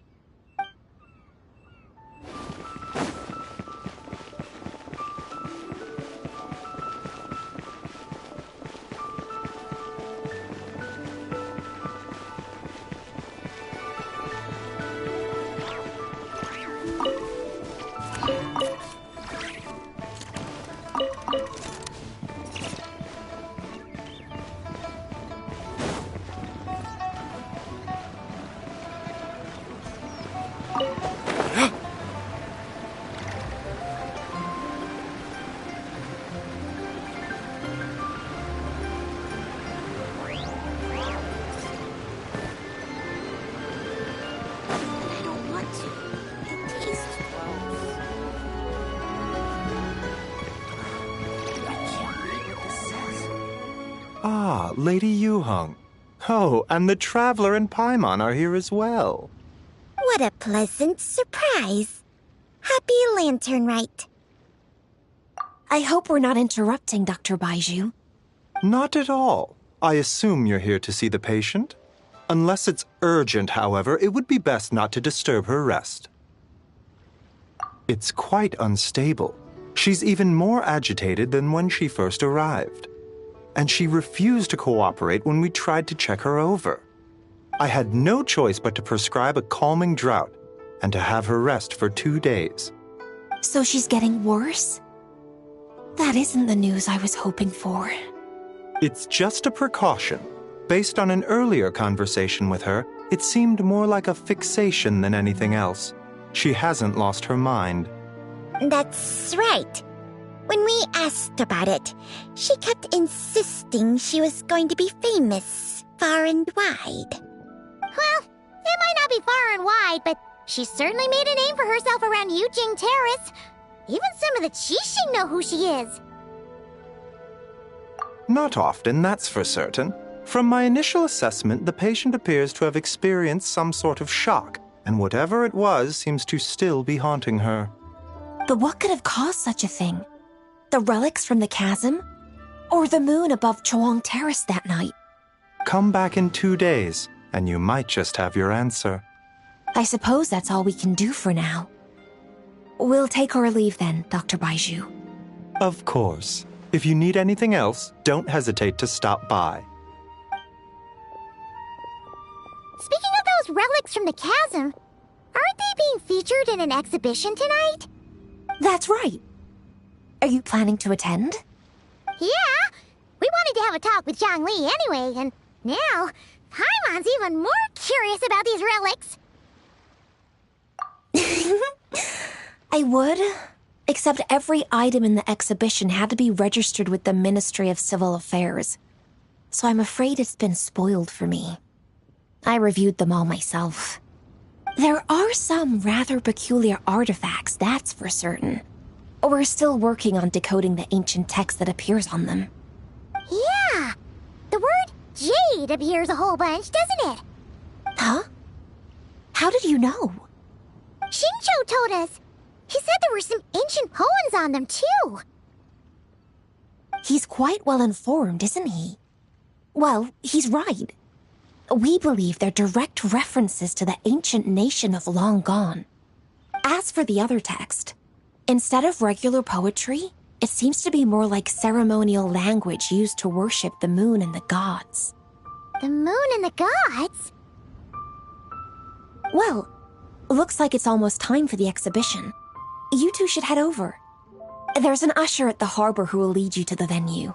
S17: Ah, Lady Yuheng. Oh, and the Traveler and Paimon are here as well.
S2: What a pleasant surprise. Happy Lantern Rite.
S16: I hope we're not interrupting, Dr. Baiju.
S17: Not at all. I assume you're here to see the patient? Unless it's urgent, however, it would be best not to disturb her rest. It's quite unstable. She's even more agitated than when she first arrived. And she refused to cooperate when we tried to check her over. I had no choice but to prescribe a calming draught and to have her rest for 2 days.
S16: So she's getting worse? That isn't the news I was hoping for.
S17: It's just a precaution. Based on an earlier conversation with her, it seemed more like a fixation than anything else. She hasn't lost her mind.
S2: That's right. When we asked about it, she kept insisting she was going to be famous far and wide.
S18: Well, it might not be far and wide, but she certainly made a name for herself around Yujing Terrace. Even some of the Qixing know who she is.
S17: Not often, that's for certain. From my initial assessment, the patient appears to have experienced some sort of shock, and whatever it was seems to still be haunting her.
S16: But what could have caused such a thing? The relics from the chasm? Or the moon above Chuang Terrace that night?
S17: Come back in 2 days, and you might just have your answer.
S16: I suppose that's all we can do for now. We'll take our leave then, Dr. Baiju.
S17: Of course. If you need anything else, don't hesitate to stop by.
S18: Speaking of those relics from the chasm, aren't they being featured in an exhibition tonight?
S16: That's right. Are you planning to attend?
S18: Yeah! We wanted to have a talk with Zhang Li anyway, and now Paimon's even more curious about these relics.
S16: I would, except every item in the exhibition had to be registered with the Ministry of Civil Affairs. So I'm afraid it's been spoiled for me. I reviewed them all myself. There are some rather peculiar artifacts, that's for certain. We're still working on decoding the ancient text that appears on them.
S18: Yeah! The word jade appears a whole bunch, doesn't it?
S16: Huh? How did you know?
S18: Shincho told us. He said there were some ancient poems on them, too.
S16: He's quite well informed, isn't he? Well, he's right. We believe they're direct references to the ancient nation of long gone. As for the other text, instead of regular poetry, it seems to be more like ceremonial language used to worship the moon and the gods.
S18: The moon and the gods?
S16: Well, looks like it's almost time for the exhibition. You two should head over. There's an usher at the harbor who will lead you to the venue.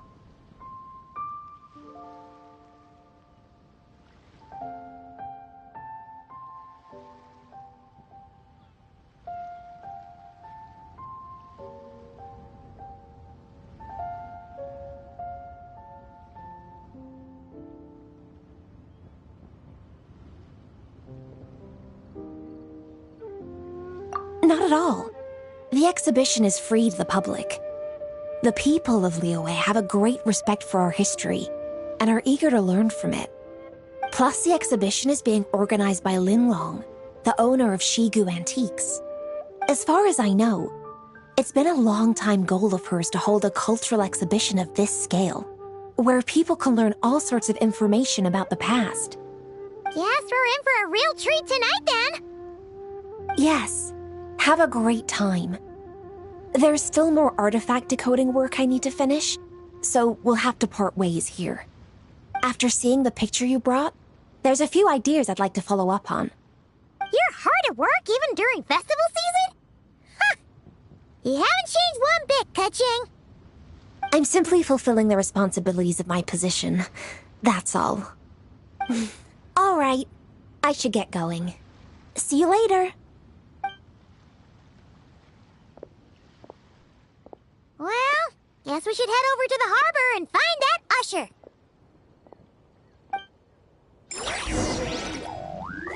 S16: Not at all. The exhibition is free to the public. The people of Liyue have a great respect for our history and are eager to learn from it. Plus, the exhibition is being organized by Linlong, the owner of Shigu Antiques. As far as I know, it's been a long-time goal of hers to hold a cultural exhibition of this scale, where people can learn all sorts of information about the past.
S18: Guess we're in for a real treat tonight, then.
S16: Yes. Have a great time. There's still more artifact decoding work I need to finish, so we'll have to part ways here. After seeing the picture you brought, there's a few ideas I'd like to follow up on.
S18: You're hard at work even during festival season? Ha! You haven't changed one bit, Keqing.
S16: I'm simply fulfilling the responsibilities of my position. That's all. All right. I should get going. See you later.
S18: Well, guess we should head over to the harbor and find that usher.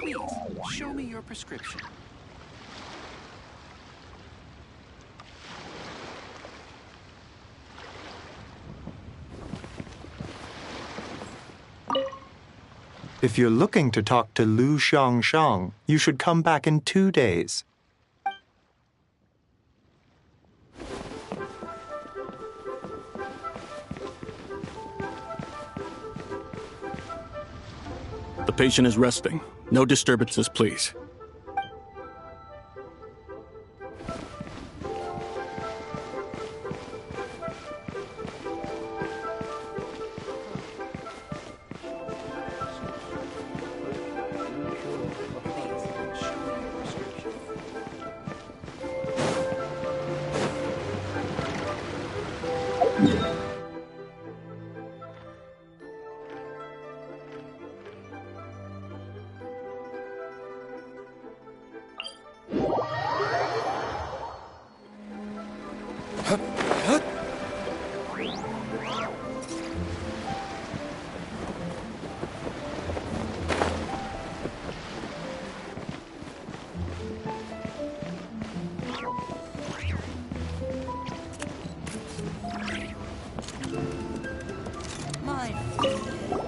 S8: Please, show me your prescription.
S17: If you're looking to talk to Lu Xiangshang, you should come back in 2 days.
S19: The patient is resting. No disturbances, please.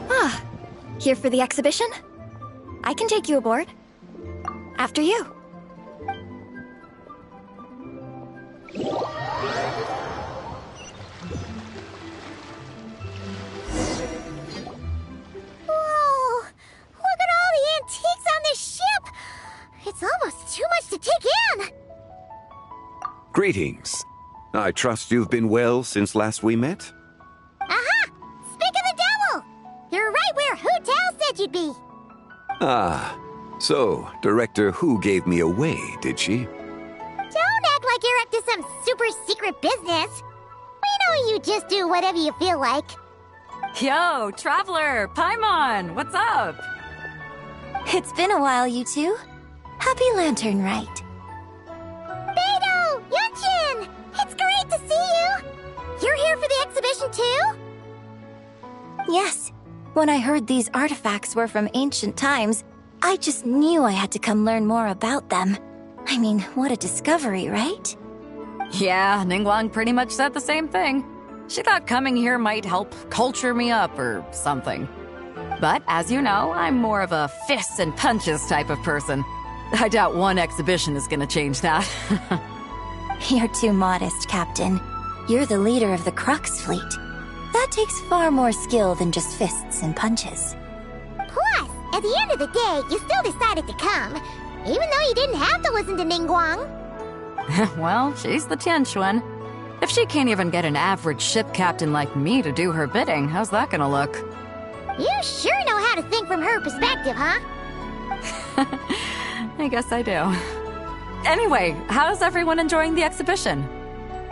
S14: Ah, here for the exhibition? I can take you aboard. After you.
S18: Whoa! Look at all the antiques on this ship! It's almost too much to take in!
S20: Greetings. I trust you've been well since last we met?
S18: Aha! Speak of the devil! You're right where Hu Tao said you'd be!
S20: Ah, so Director Hu gave me away, did she?
S18: Don't act like you're up to some super secret business! We know you just do whatever you feel like.
S21: Yo, Traveler, Paimon, what's up?
S16: It's been a while, you two. Happy Lantern Rite.
S18: Beidou! Yunchin! It's great to see you! You're here for the exhibition too?
S16: Yes. When I heard these artifacts were from ancient times, I just knew I had to come learn more about them. I mean, what a discovery, right?
S21: Yeah, Ningguang pretty much said the same thing. She thought coming here might help culture me up or something. But as you know, I'm more of a fists and punches type of person. I doubt one exhibition is gonna change that.
S16: You're too modest, Captain. You're the leader of the Crux fleet. That takes far more skill than just fists and punches.
S18: Plus, at the end of the day, you still decided to come, even though you didn't have to listen to Ningguang.
S21: Well, she's the Tianquan. If she can't even get an average ship captain like me to do her bidding, how's that gonna look?
S18: You sure know how to think from her perspective, huh?
S21: I guess I do. Anyway, how's everyone enjoying the exhibition?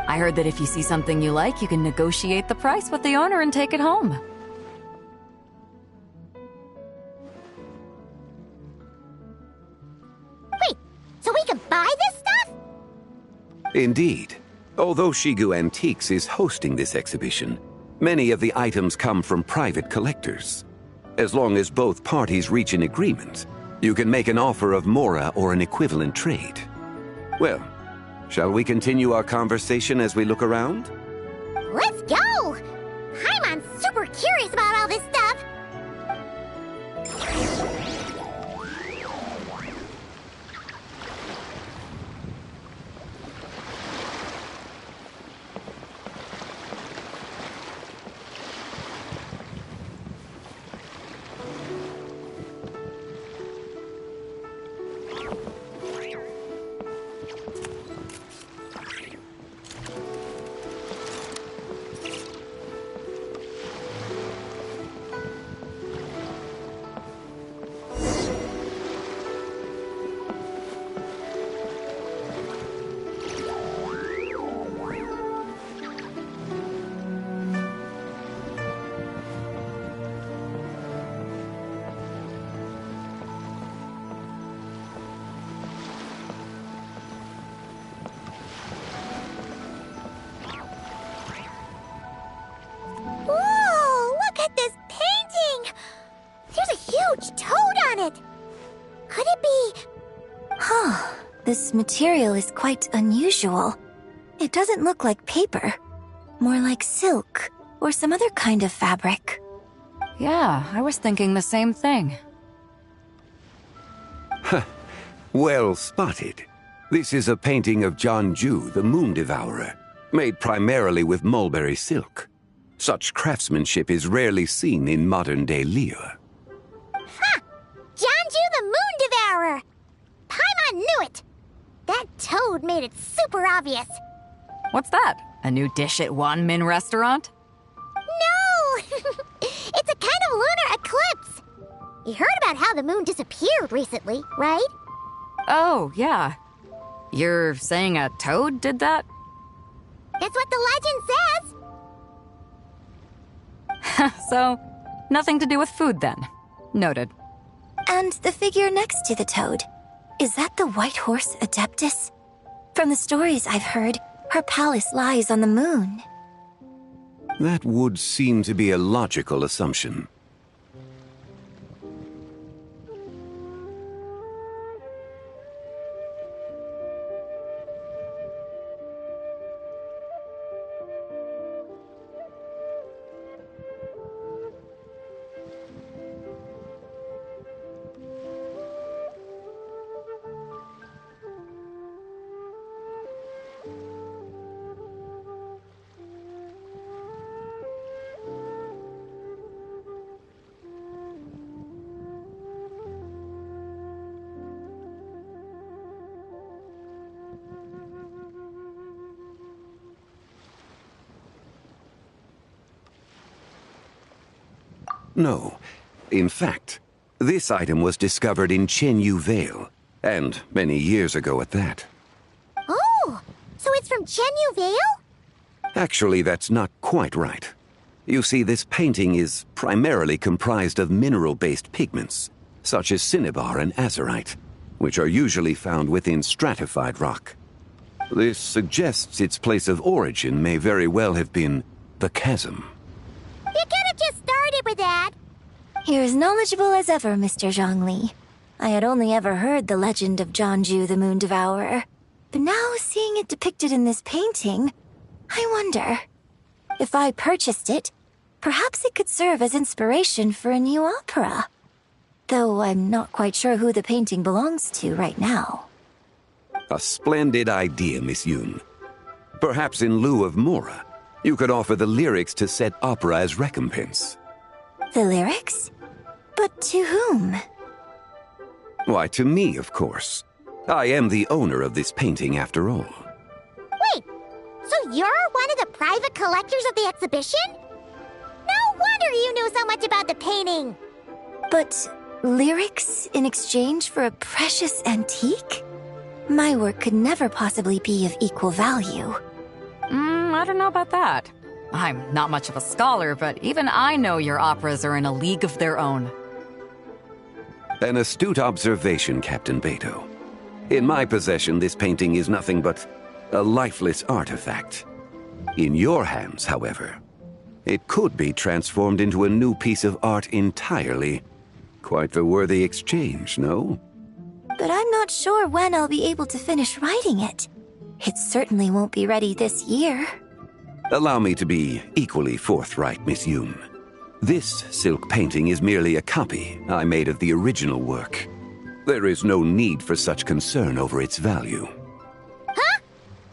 S21: I heard that if you see something you like, you can negotiate the price with the owner and take it home.
S18: Wait, so we can buy this stuff?
S20: Indeed. Although Shigu Antiques is hosting this exhibition, many of the items come from private collectors. As long as both parties reach an agreement, you can make an offer of Mora or an equivalent trade. Well, shall we continue our conversation as we look around?
S18: Let's go! Paimon's super curious about all this stuff. Whoa, look at this painting! There's a huge toad on it! Could it be...
S16: Huh. This material is quite unusual. It doesn't look like paper. More like silk, or some other kind of fabric.
S21: Yeah, I was thinking the same thing.
S20: Well spotted. This is a painting of John Ju, the Moon Devourer, made primarily with mulberry silk. Such craftsmanship is rarely seen in modern-day Liyue.
S18: Ha! Janju the Moon Devourer! Paimon knew it! That toad made it super obvious.
S21: What's that? A new dish at Wanmin restaurant?
S18: No! It's a kind of lunar eclipse. You heard about how the moon disappeared recently, right?
S21: Oh, yeah. You're saying a toad did that?
S18: That's what the legend says.
S21: So, nothing to do with food then. Noted.
S16: And the figure next to the toad. Is that the white horse Adeptus? From the stories I've heard, her palace lies on the moon.
S20: That would seem to be a logical assumption. No. In fact, this item was discovered in Chenyu Vale, and many years ago at that.
S18: Oh, so it's from Chenyu Vale?
S20: Actually, that's not quite right. You see, this painting is primarily comprised of mineral-based pigments, such as cinnabar and azurite, which are usually found within stratified rock. This suggests its place of origin may very well have been the chasm.
S18: You could have just started with that.
S14: You're as knowledgeable as ever, Mr. Zhongli. I had only ever heard the legend of Jianzhu the Moon Devourer, but now seeing it depicted in this painting, I wonder, if I purchased it, perhaps it could serve as inspiration for a new opera. Though I'm not quite sure who the painting belongs to right now.
S20: A splendid idea, Miss Yoon. Perhaps in lieu of Mora, you could offer the lyrics to said opera as recompense.
S14: The lyrics? But to whom?
S20: Why, to me, of course. I am the owner of this painting, after all.
S18: Wait, so you're one of the private collectors of the exhibition? No wonder you knew so much about the painting.
S14: But lyrics in exchange for a precious antique? My work could never possibly be of equal value.
S21: I don't know about that. I'm not much of a scholar, but even I know your operas are in a league of their own.
S20: An astute observation, Captain Beto. In my possession, this painting is nothing but a lifeless artifact. In your hands, however, it could be transformed into a new piece of art entirely. Quite the worthy exchange, no?
S14: But I'm not sure when I'll be able to finish writing it. It certainly won't be ready this year.
S20: Allow me to be equally forthright, Miss Yoon. This silk painting is merely a copy I made of the original work. There is no need for such concern over its value.
S18: Huh?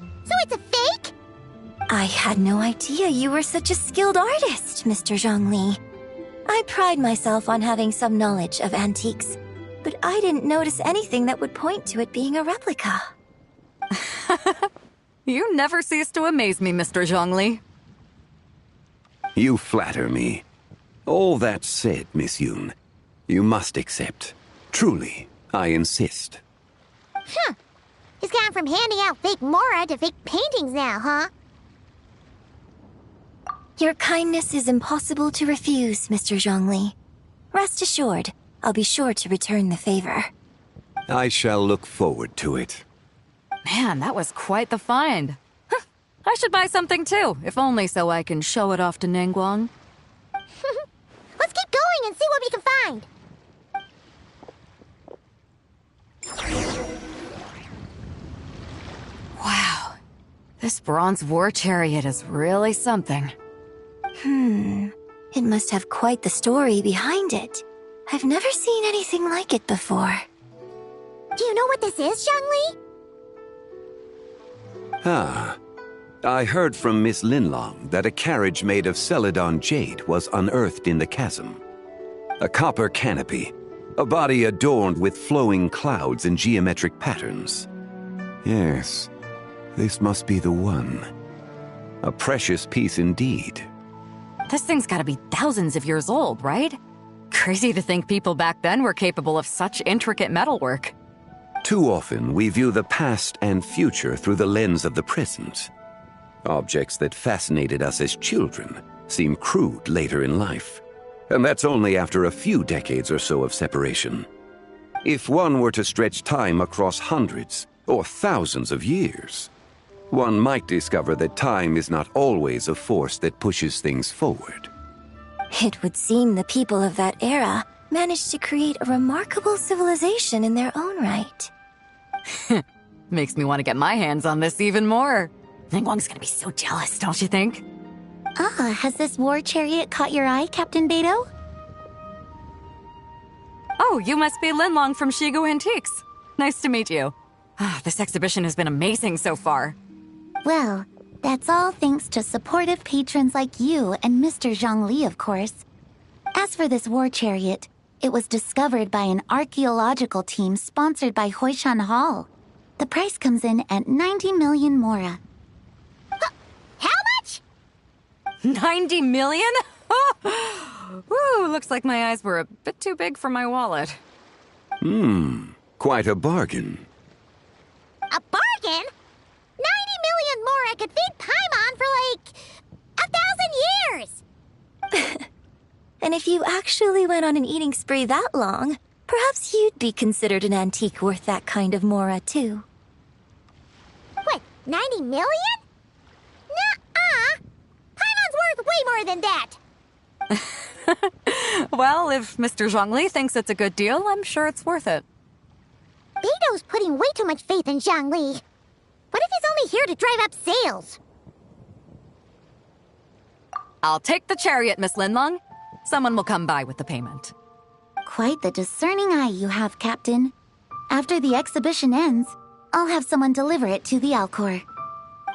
S18: So it's a fake?
S14: I had no idea you were such a skilled artist, Mr. Zhongli. I pride myself on having some knowledge of antiques, but I didn't notice anything that would point to it being a replica.
S21: You never cease to amaze me, Mr. Zhongli.
S20: You flatter me. All that said, Miss Yoon, you must accept. Truly, I insist.
S18: Huh. He's gone from handing out fake Mora to fake paintings now, huh?
S14: Your kindness is impossible to refuse, Mr. Zhongli. Rest assured, I'll be sure to return the favor.
S20: I shall look forward to it.
S21: Man, that was quite the find. Huh. I should buy something too, if only so I can show it off to Ningguang.
S18: Let's keep going and see what we can find.
S21: Wow. This bronze war chariot is really something.
S14: It must have quite the story behind it. I've never seen anything like it before.
S18: Do you know what this is, Zhongli?
S20: Ah. I heard from Miss Linlong that a carriage made of Celadon jade was unearthed in the chasm. A copper canopy, a body adorned with flowing clouds and geometric patterns. Yes, this must be the one. A precious piece indeed.
S21: This thing's gotta be thousands of years old, right? Crazy to think people back then were capable of such intricate metalwork.
S20: Too often, we view the past and future through the lens of the present. Objects that fascinated us as children seem crude later in life. And that's only after a few decades or so of separation. If one were to stretch time across hundreds or thousands of years, one might discover that time is not always a force that pushes things forward.
S14: It would seem the people of that era managed to create a remarkable civilization in their own right.
S21: Makes me want to get my hands on this even more. Ningguang's gonna be so jealous, don't you think?
S2: Has this war chariot caught your eye, Captain Beto?
S21: Oh, you must be Linlong from Shigu Antiques. Nice to meet you. This exhibition has been amazing so far.
S2: Well, that's all thanks to supportive patrons like you and Mr. Zhongli, of course. As for this war chariot, it was discovered by an archaeological team sponsored by Hoishan Hall. The price comes in at 90 million Mora.
S18: How much?
S21: 90 million? Woo, looks like my eyes were a bit too big for my wallet.
S20: Quite a bargain.
S18: A bargain? 90 million more I could feed Paimon for like 1,000 years!
S14: And if you actually went on an eating spree that long, perhaps you'd be considered an antique worth that kind of mora, too.
S18: What, 90 million? Nuh-uh! Paimon's worth way more than that!
S21: Well, if Mr. Zhongli thinks it's a good deal, I'm sure it's worth it.
S18: Beido's putting way too much faith in Zhongli. What if he's only here to drive up sales?
S21: I'll take the chariot, Miss Linlong. Someone will come by with the payment.
S4: Quite the discerning eye you have, Captain. After the exhibition ends, I'll have someone deliver it to the Alcor.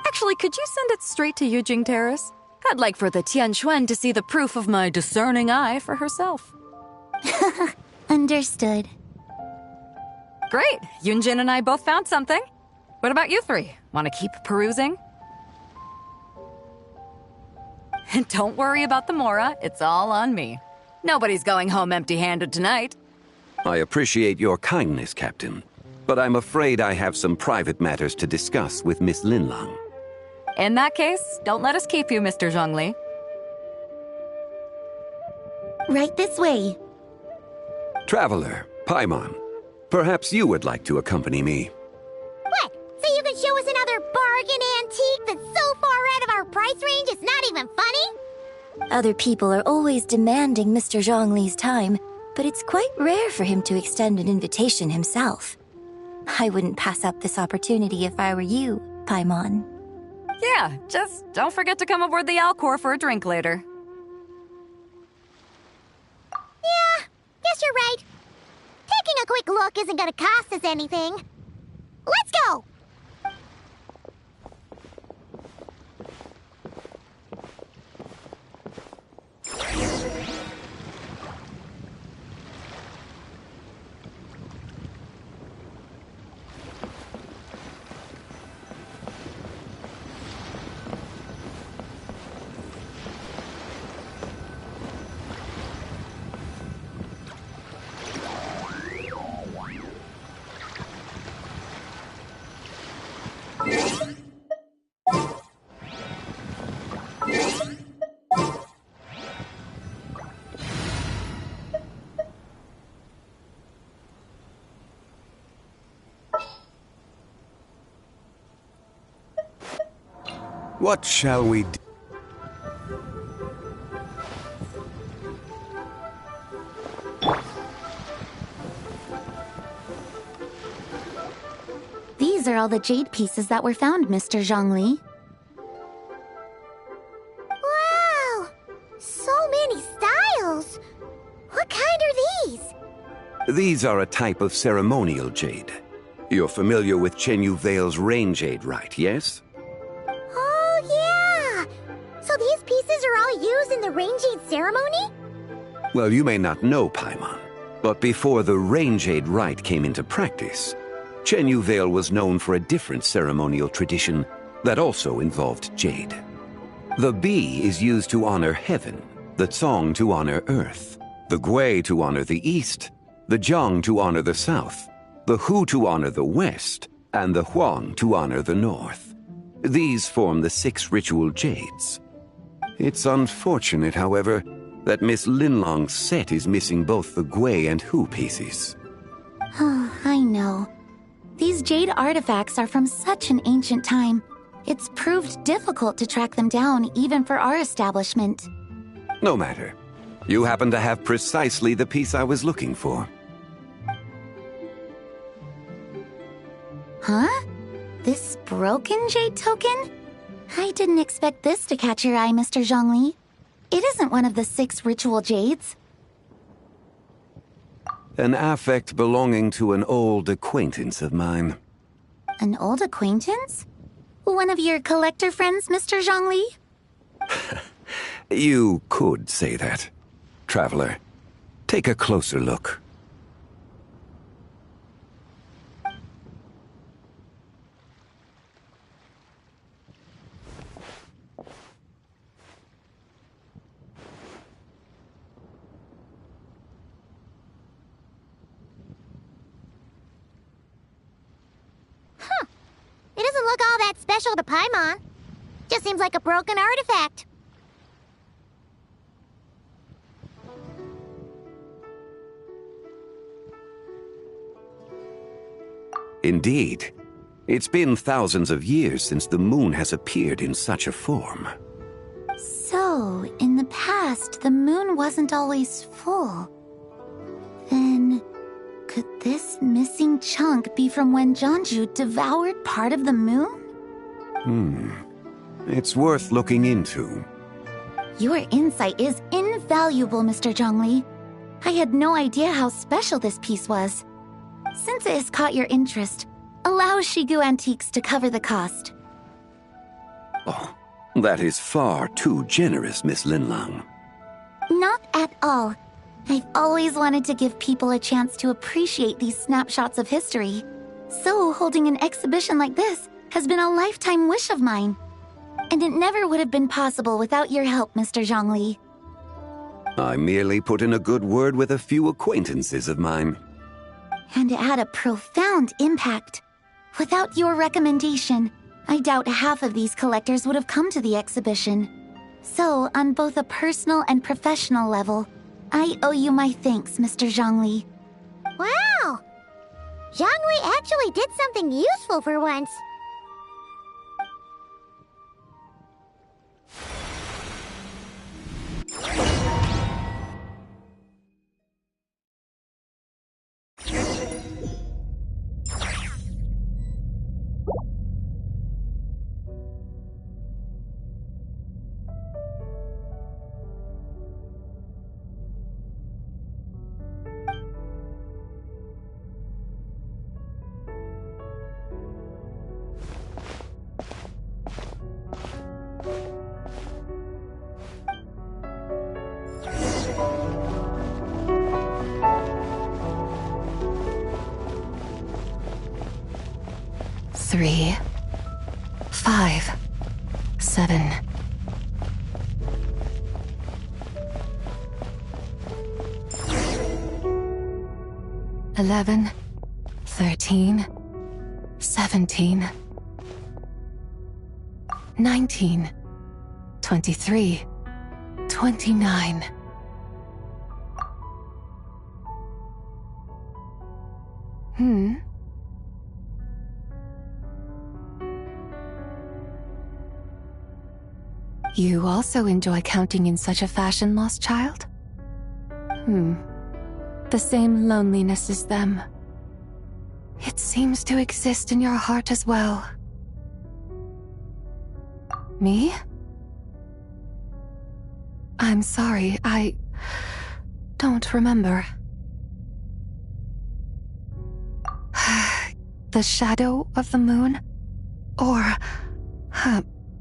S21: Actually, could you send it straight to Yujing Terrace? I'd like for the Tianquan to see the proof of my discerning eye for herself.
S4: Understood.
S21: Great! Yunjin and I both found something. What about you three? Want to keep perusing? And don't worry about the mora, it's all on me. Nobody's going home empty-handed tonight.
S20: I appreciate your kindness, Captain, but I'm afraid I have some private matters to discuss with Miss Linlang.
S21: In that case, don't let us keep you, Mr. Zhongli.
S4: Right this way.
S20: Traveler, Paimon, perhaps you would like to accompany me.
S18: What? So you can show us another bargain antique that's so far out of our price range it's not even funny?
S14: Other people are always demanding Mr. Zhongli's time, but it's quite rare for him to extend an invitation himself. I wouldn't pass up this opportunity if I were you, Paimon.
S21: Yeah, just don't forget to come aboard the Alcor for a drink later.
S18: Yeah, guess you're right. Taking a quick look isn't gonna cost us anything. Let's go!
S20: What shall we do?
S4: These are all the jade pieces that were found, Mr. Zhongli.
S18: Wow! So many styles! What kind are these?
S20: These are a type of ceremonial jade. You're familiar with Chen Yu Vale's rain jade, right, yes?
S18: Oh, yeah! So these pieces are all used in the rain jade ceremony?
S20: Well, you may not know, Paimon, but before the rain jade rite came into practice, Chen Yu Vale was known for a different ceremonial tradition that also involved jade. The Bi is used to honor heaven, the Cong to honor earth, the Gui to honor the east, the Jiang to honor the south, the Hu to honor the west, and the Huang to honor the north. These form the 6 ritual jades. It's unfortunate, however, that Miss Linlong's set is missing both the Gui and Hu pieces.
S4: Oh, I know. These jade artifacts are from such an ancient time. It's proved difficult to track them down, even for our establishment.
S20: No matter. You happen to have precisely the piece I was looking for.
S4: Huh? This broken jade token? I didn't expect this to catch your eye, Mr. Zhongli. It isn't one of the 6 ritual jades.
S20: An affect belonging to an old acquaintance of mine.
S4: An old acquaintance? One of your collector friends, Mr. Zhongli?
S20: You could say that. Traveler, take a closer look.
S18: special to Paimon. Just seems like a broken artifact.
S20: Indeed. It's been thousands of years since the moon has appeared in such a form.
S4: So, in the past, the moon wasn't always full. Then, could this missing chunk be from when Jeonju devoured part of the moon?
S20: It's worth looking into.
S4: Your insight is invaluable, Mr. Zhongli. I had no idea how special this piece was. Since it has caught your interest, allow Shigu Antiques to cover the cost.
S20: Oh, that is far too generous, Miss Linlang.
S4: Not at all. I've always wanted to give people a chance to appreciate these snapshots of history. So holding an exhibition like this has been a lifetime wish of mine. And it never would have been possible without your help, Mr. Zhongli.
S20: I merely put in a good word with a few acquaintances of mine.
S4: And it had a profound impact. Without your recommendation, I doubt half of these collectors would have come to the exhibition. So, on both a personal and professional level, I owe you my thanks, Mr. Zhongli.
S18: Wow! Zhongli actually did something useful for once.
S6: Three, 5, 7. $11, 13, 17, 19, 23, 29. You also enjoy counting in such a fashion, lost child? The same loneliness as them. It seems to exist in your heart as well. Me? I'm sorry, I don't remember. The shadow of the moon? Or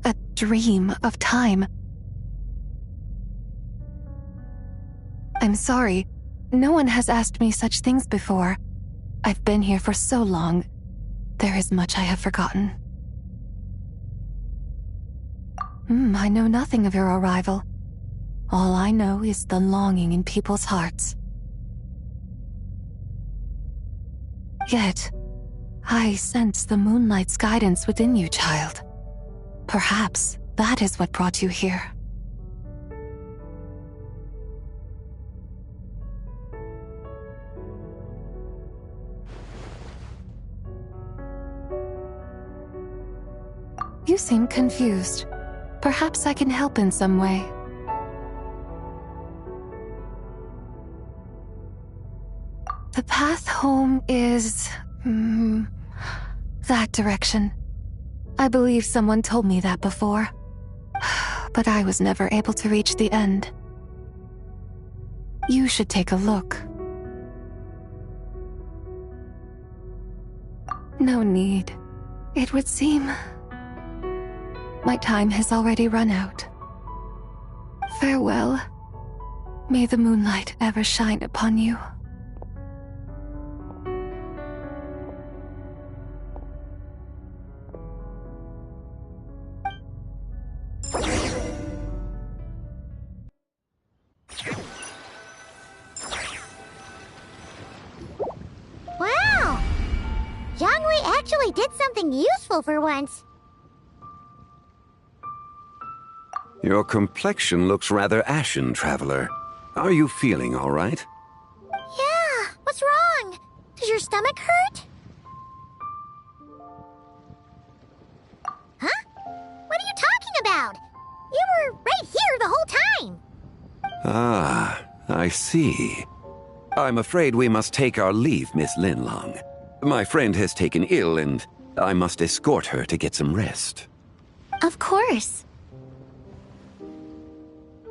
S6: a dream of time? I'm sorry, no one has asked me such things before. I've been here for so long. There is much I have forgotten. I know nothing of your arrival. All I know is the longing in people's hearts. Yet, I sense the moonlight's guidance within you, child. Perhaps that is what brought you here. You seem confused. Perhaps I can help in some way. The path home is... that direction. I believe someone told me that before. But I was never able to reach the end. You should take a look. No need. It would seem... my time has already run out. Farewell. May the moonlight ever shine upon you.
S18: Wow! Zhongli actually did something useful for once.
S20: Your complexion looks rather ashen, Traveler. Are you feeling all right?
S18: Yeah, what's wrong? Does your stomach hurt? Huh? What are you talking about? You were right here the whole time.
S20: Ah, I see. I'm afraid we must take our leave, Miss Linlong. My friend has taken ill and I must escort her to get some rest.
S4: Of course.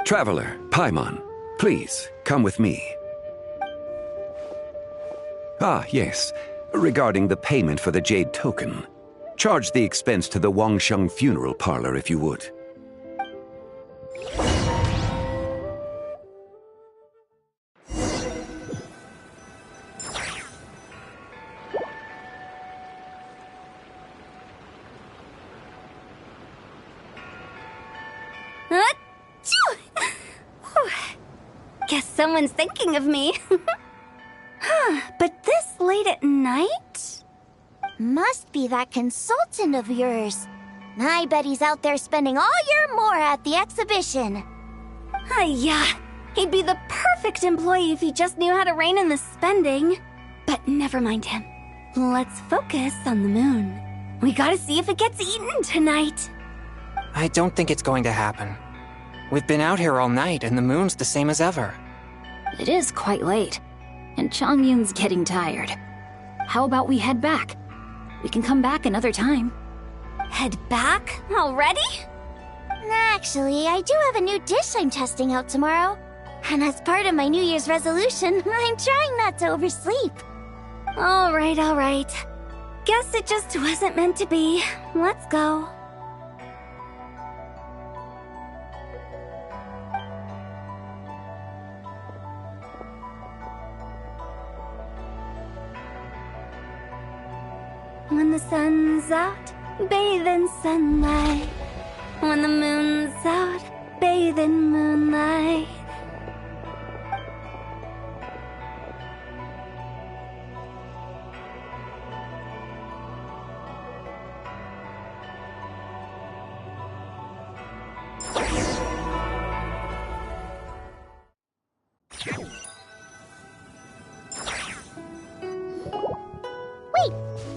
S20: Traveler, Paimon, please, come with me. Ah, yes. Regarding the payment for the Jade Token. Charge the expense to the Wangsheng Funeral Parlor if you would.
S2: Guess someone's thinking of me. But this late at night? Must be that consultant of yours. I bet he's out there spending all year more at the exhibition. Yeah, he'd be the perfect employee if he just knew how to rein in the spending. But never mind him. Let's focus on the moon. We gotta see if it gets eaten tonight.
S10: I don't think it's going to happen. We've been out here all night, and the moon's the same as ever.
S15: It is quite late, and Chongyun's getting tired. How about we head back? We can come back another time.
S2: Head back? Already? Actually, I do have a new dish I'm testing out tomorrow. And as part of my New Year's resolution, I'm trying not to oversleep. All right. Guess it just wasn't meant to be. Let's go. When the sun's out, bathe in sunlight. When the moon's out, bathe in moonlight.
S18: Wait,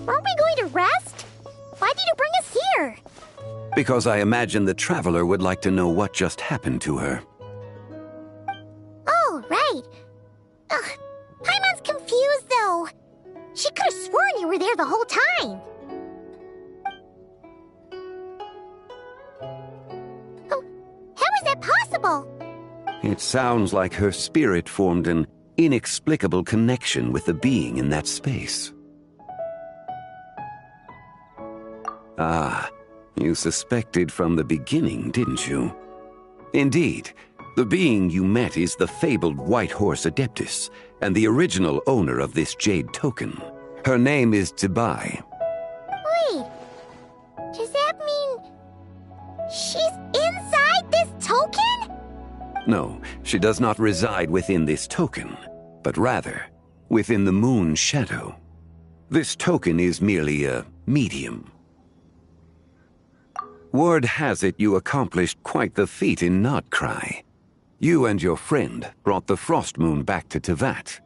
S18: aren't we going to rest? Why did you bring us here?
S20: Because I imagine the Traveler would like to know what just happened to her.
S18: Oh, right. Ugh, Paimon's confused, though. She could have sworn you were there the whole time. Oh, how is that possible?
S20: It sounds like her spirit formed an inexplicable connection with the being in that space. Ah, you suspected from the beginning, didn't you? Indeed, the being you met is the fabled White Horse Adeptus, and the original owner of this Jade Token. Her name is Zibai.
S18: Wait, does that mean she's inside this token?
S20: No, she does not reside within this token, but rather within the moon's shadow. This token is merely a medium. Word has it you accomplished quite the feat in Nodcry. You and your friend brought the Frost Moon back to Tevat.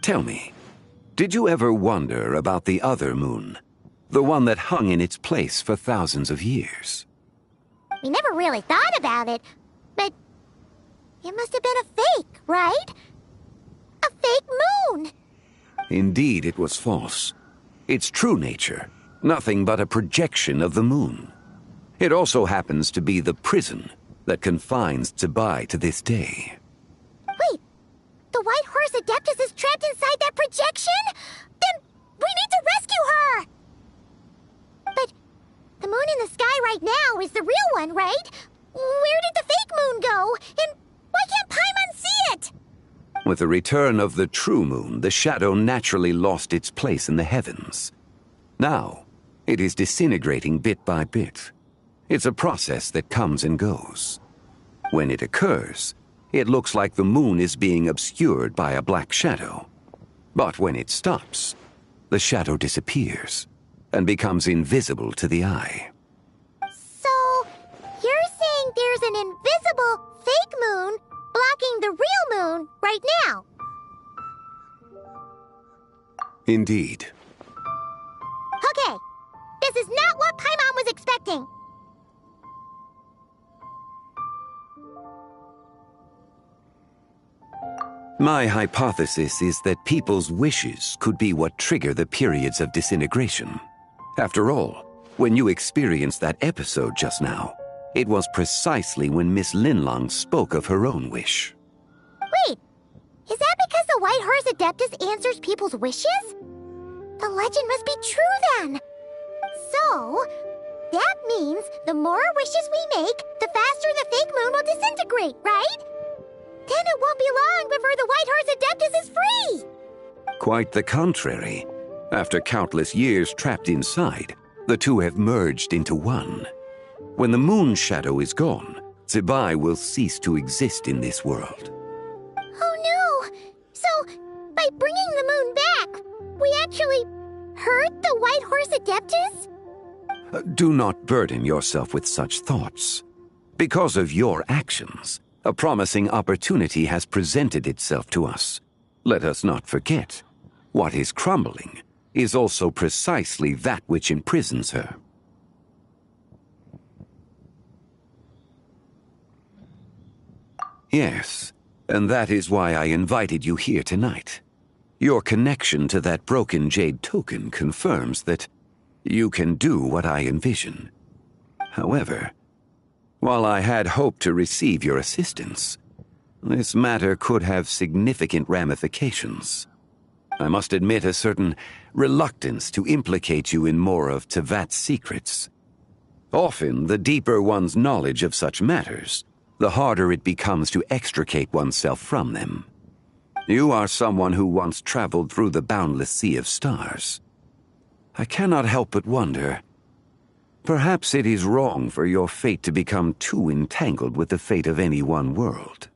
S20: Tell me, did you ever wonder about the other moon? The one that hung in its place for thousands of years?
S18: We never really thought about it, but it must have been a fake, right? A fake moon!
S20: Indeed, it was false. Its true nature, nothing but a projection of the moon. It also happens to be the prison that confines Zibai to this day.
S18: Wait, the White Horse Adeptus is trapped inside that projection? Then we need to rescue her! But the moon in the sky right now is the real one, right? Where did the fake moon go? And why can't Paimon see it?
S20: With the return of the true moon, the shadow naturally lost its place in the heavens. Now, it is disintegrating bit by bit. It's a process that comes and goes. When it occurs, it looks like the moon is being obscured by a black shadow. But when it stops, the shadow disappears and becomes invisible to the eye.
S18: So, you're
S20: Indeed.
S18: Okay, this is not what Paimon was expecting.
S20: My hypothesis is that people's wishes could be what trigger the periods of disintegration. After all, when you experienced that episode just now, it was precisely when Miss Linlong spoke of her own wish.
S18: Wait, is that because the White Horse Adeptus answers people's wishes? The legend must be true then. So, that means the more wishes we make, the faster the fake moon will disintegrate, right? Then it won't be long before the White Horse Adeptus is free!
S20: Quite the contrary. After countless years trapped inside, the two have merged into one. When the moon shadow is gone, Zibai will cease to exist in this world.
S18: Oh no! So, by bringing the moon back, we actually hurt the White Horse Adeptus?
S20: Do not burden yourself with such thoughts. Because of your actions, a promising opportunity has presented itself to us. Let us not forget, what is crumbling is also precisely that which imprisons her. Yes, and that is why I invited you here tonight. Your connection to that broken jade token confirms that you can do what I envision. However, while I had hoped to receive your assistance, this matter could have significant ramifications. I must admit a certain reluctance to implicate you in more of Tevat's secrets. Often, the deeper one's knowledge of such matters, the harder it becomes to extricate oneself from them. You are someone who once traveled through the boundless sea of stars. I cannot help but wonder, perhaps it is wrong for your fate to become too entangled with the fate of any one world.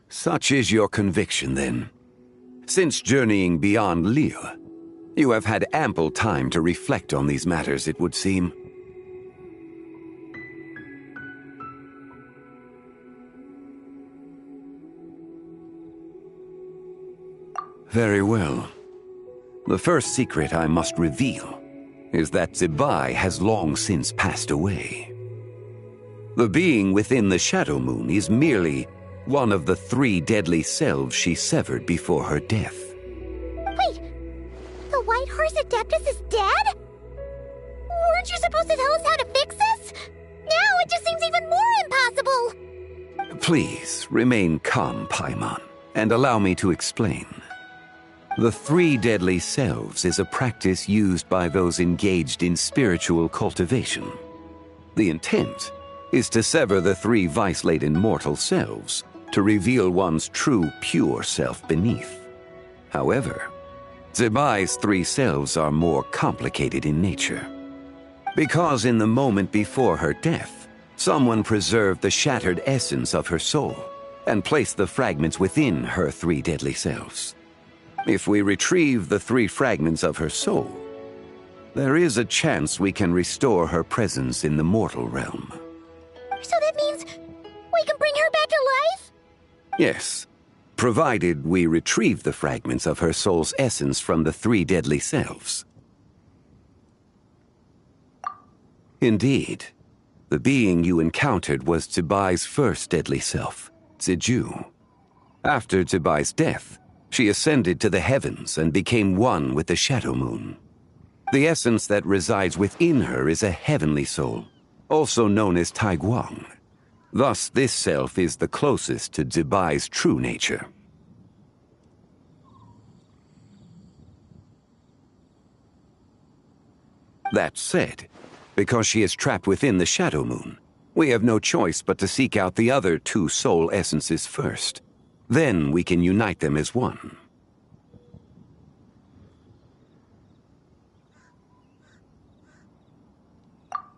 S20: Such is your conviction, then. Since journeying beyond Liyue, you have had ample time to reflect on these matters, it would seem. Very well. The first secret I must reveal is that Zibai has long since passed away. The being within the Shadow Moon is merely one of the 3 deadly selves she severed before her death.
S18: Wait, the White Horse Adeptus is dead? Weren't you supposed to tell us how to fix this? Now it just seems even more impossible!
S20: Please, remain calm, Paimon, and allow me to explain. The 3 deadly selves is a practice used by those engaged in spiritual cultivation. The intent is to sever the 3 vice-laden mortal selves to reveal one's true, pure self beneath. However, Zibai's 3 selves are more complicated in nature. Because in the moment before her death, someone preserved the shattered essence of her soul and placed the fragments within her 3 deadly selves. If we retrieve the 3 fragments of her soul, there is a chance we can restore her presence in the mortal realm.
S18: So that means we can bring her back to life?
S20: Yes, provided we retrieve the fragments of her soul's essence from the 3 deadly selves. Indeed, the being you encountered was Zibai's first deadly self, Ziju. After Zibai's death, she ascended to the heavens and became one with the Shadow Moon. The essence that resides within her is a heavenly soul, also known as Taiguang. Thus, this self is the closest to Zibai's true nature. That said, because she is trapped within the Shadow Moon, we have no choice but to seek out the other 2 soul essences first. Then we can unite them as one.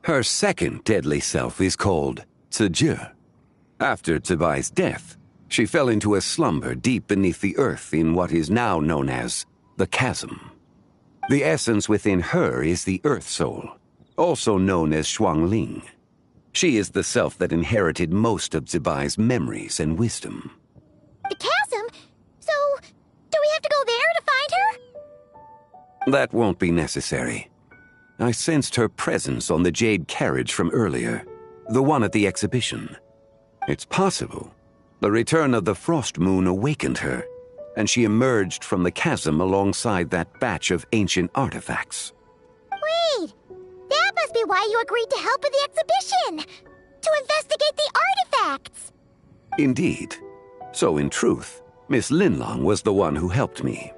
S20: Her second deadly self is called Ziju. After Zibai's death, she fell into a slumber deep beneath the earth in what is now known as the Chasm. The essence within her is the Earth Soul, also known as Xuangling. She is the self that inherited most of Zibai's memories and wisdom.
S18: The chasm? So, do we have to go there to find her?
S20: That won't be necessary. I sensed her presence on the jade carriage from earlier, the one at the exhibition. It's possible the return of the frost moon awakened her, and she emerged from the chasm alongside that batch of ancient artifacts.
S18: Wait! That must be why you agreed to help with the exhibition! To investigate the artifacts!
S20: Indeed. So in truth, Miss Linlong was the one who helped me.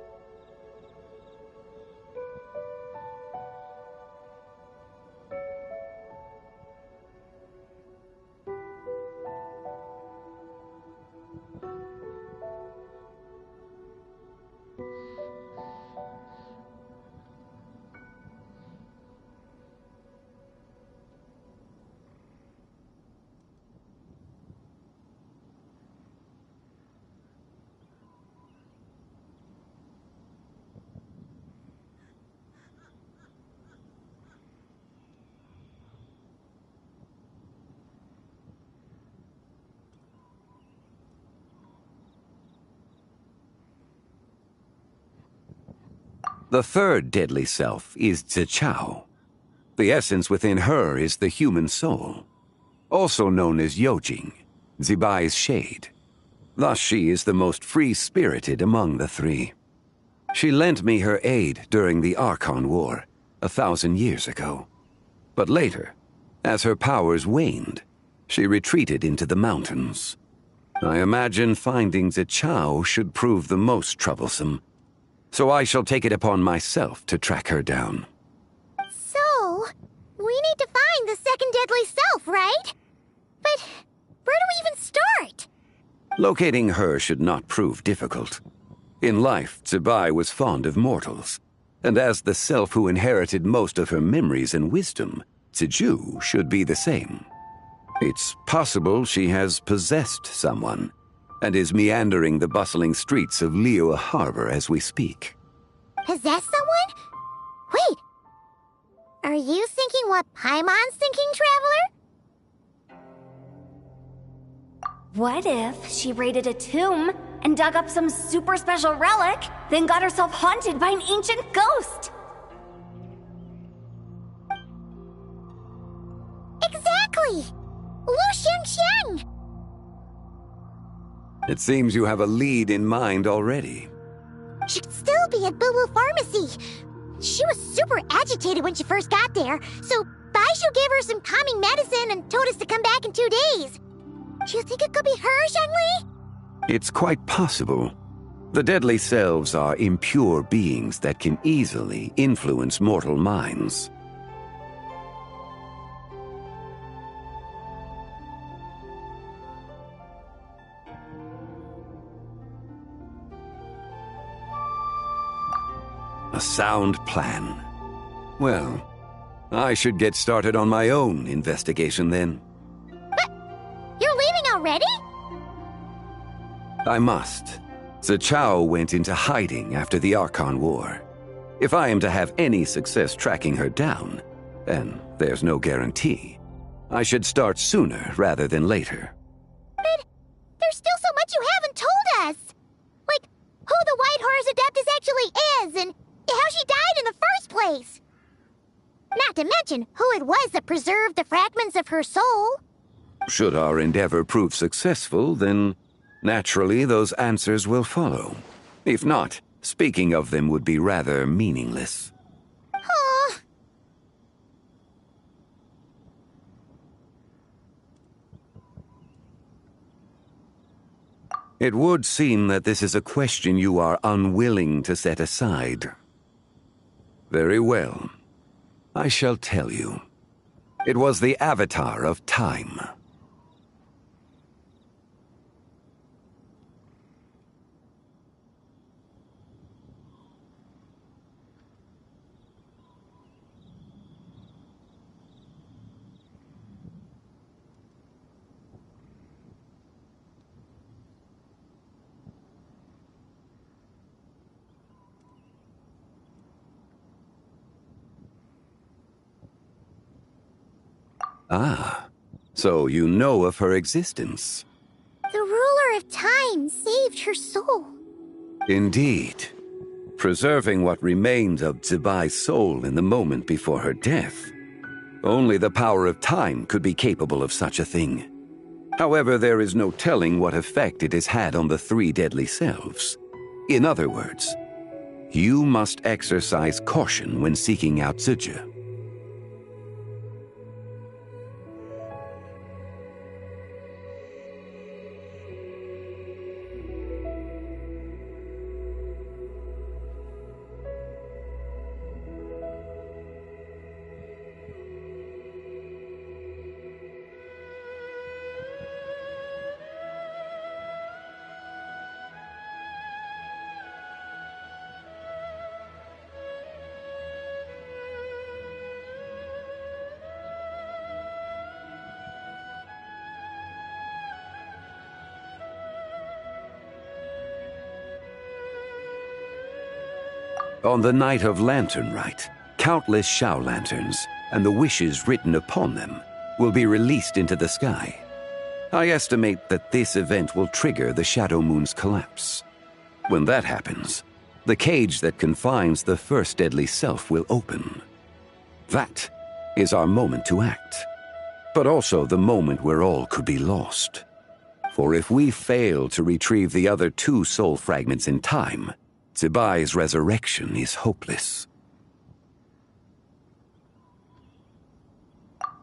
S20: The third deadly self is Zichao. The essence within her is the human soul, also known as Yojing, Zibai's shade. Thus she is the most free-spirited among the three. She lent me her aid during the Archon War, 1,000 years ago. But later, as her powers waned, she retreated into the mountains. I imagine finding Zichao should prove the most troublesome, so I shall take it upon myself to track her down.
S18: So, we need to find the second deadly self, right? But where do we even start?
S20: Locating her should not prove difficult. In life, Zibai was fond of mortals, and as the self who inherited most of her memories and wisdom, Ziju should be the same. It's possible she has possessed someone, and is meandering the bustling streets of Liyue Harbor as we speak.
S18: Possess someone? Wait! Are you thinking what Paimon's thinking, Traveler?
S7: What if she raided a tomb and dug up some super special relic, then got herself haunted by an ancient ghost?
S18: Exactly! Lu Xiangxiang!
S20: It seems you have a lead in mind already.
S18: She'd still be at Boo Boo Pharmacy. She was super agitated when she first got there, so Baishu gave her some calming medicine and told us to come back in 2 days. Do you think it could be her, Zhengli?
S20: It's quite possible. The deadly selves are impure beings that can easily influence mortal minds. A sound plan. Well, I should get started on my own investigation then.
S18: But you're leaving already?
S20: I must. Zichao went into hiding after the Archon War. If I am to have any success tracking her down, and there's no guarantee, I should start sooner rather than later.
S18: But there's still so much you haven't told us! Like, who the White Horse Adeptus actually is, and how she died in the first place! Not to mention who it was that preserved the fragments of her soul.
S20: Should our endeavor prove successful, then naturally those answers will follow. If not, speaking of them would be rather meaningless.
S18: Huh.
S20: It would seem that this is a question you are unwilling to set aside. Very well. I shall tell you. It was the Avatar of Time. Ah, so you know of her existence.
S18: The ruler of time saved her soul.
S20: Indeed. Preserving what remained of Zibai's soul in the moment before her death. Only the power of time could be capable of such a thing. However, there is no telling what effect it has had on the three deadly selves. In other words, you must exercise caution when seeking out Zija. On the night of Lantern Rite, countless Shao lanterns and the wishes written upon them will be released into the sky. I estimate that this event will trigger the Shadow Moon's collapse. When that happens, the cage that confines the first deadly self will open. That is our moment to act, but also the moment where all could be lost. For if we fail to retrieve the other two soul fragments in time, Zibai's resurrection is hopeless.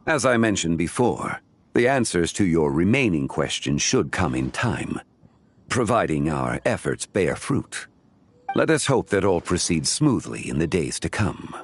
S20: As I mentioned before, the answers to your remaining questions should come in time, providing our efforts bear fruit. Let us hope that all proceeds smoothly in the days to come.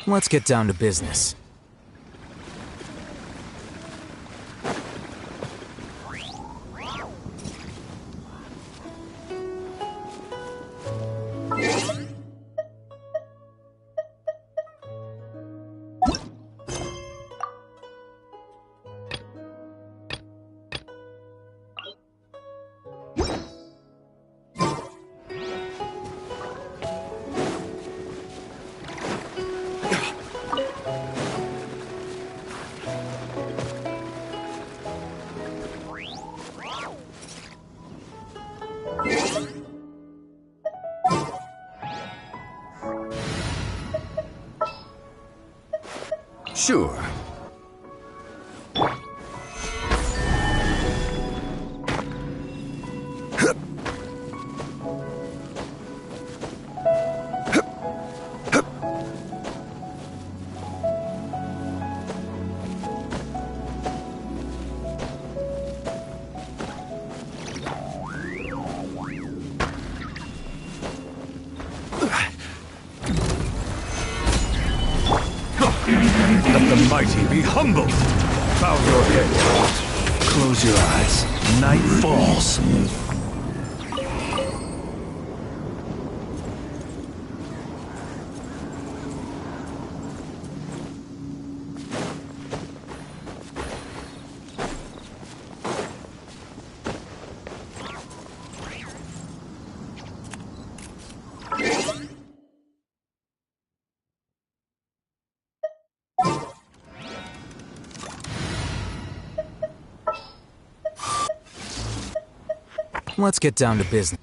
S5: Let's get down to business.
S20: Sure.
S1: Let the mighty be humble. Bow your head. Close your eyes. Night falls.
S5: Let's get down to business.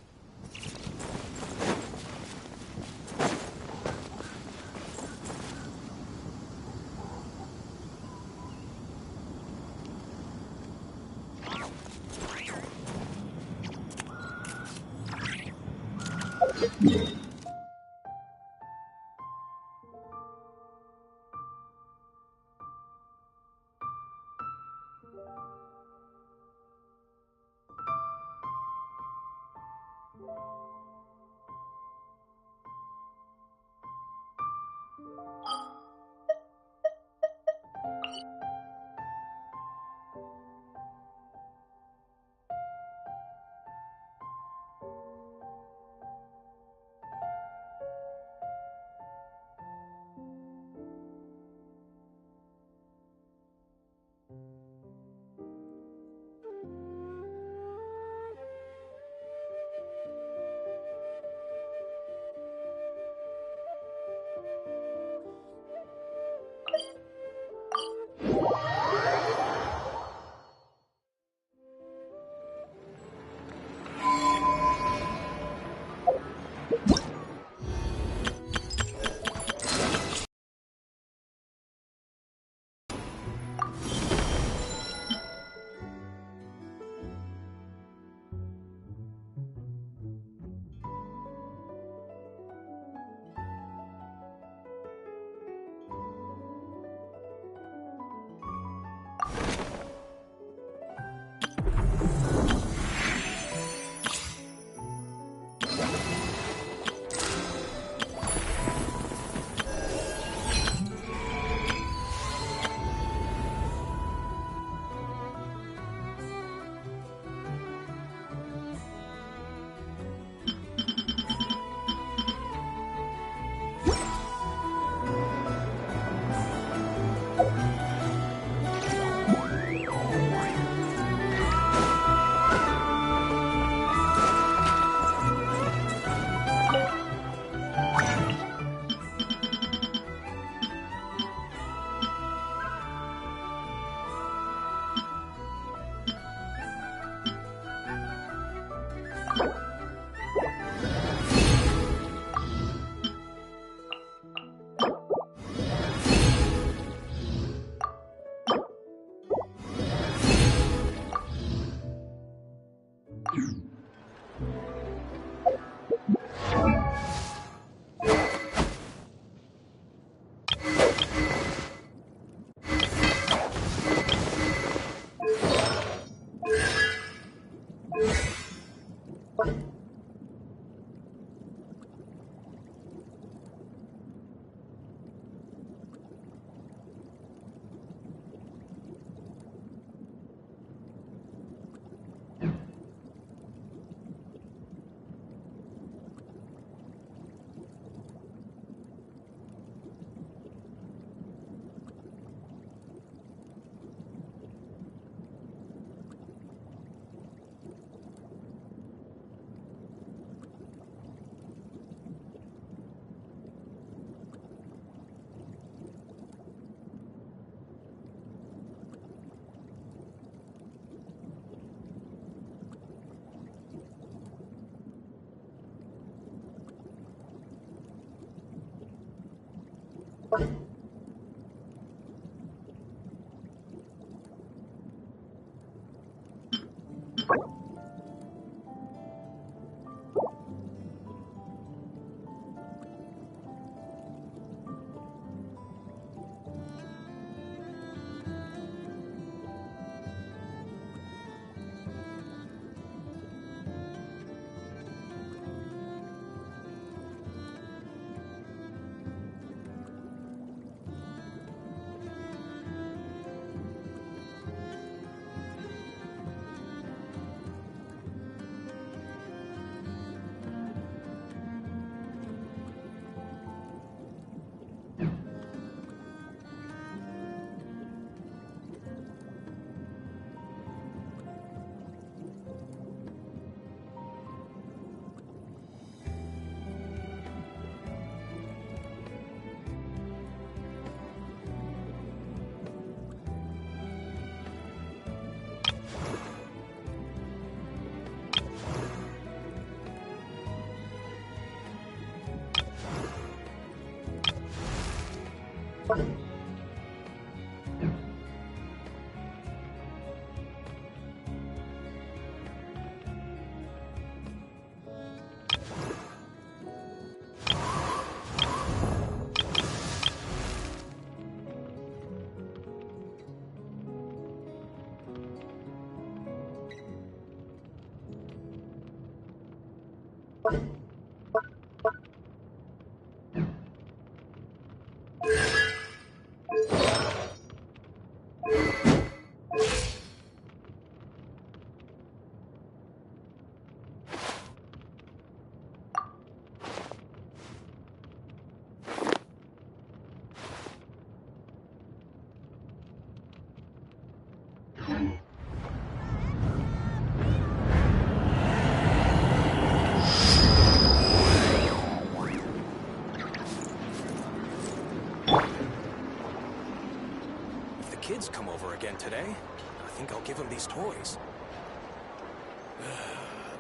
S5: again today, I think I'll give him these toys.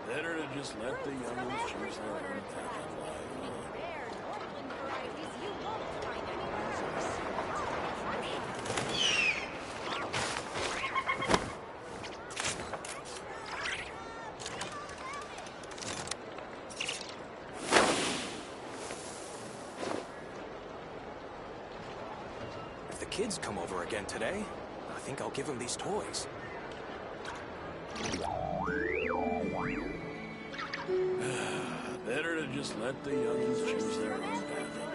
S19: Better to just let the young ones choose their own path in life.
S5: If the kids come over again today, I think I'll give them these toys.
S19: Better to just let the young ones choose their own path in life.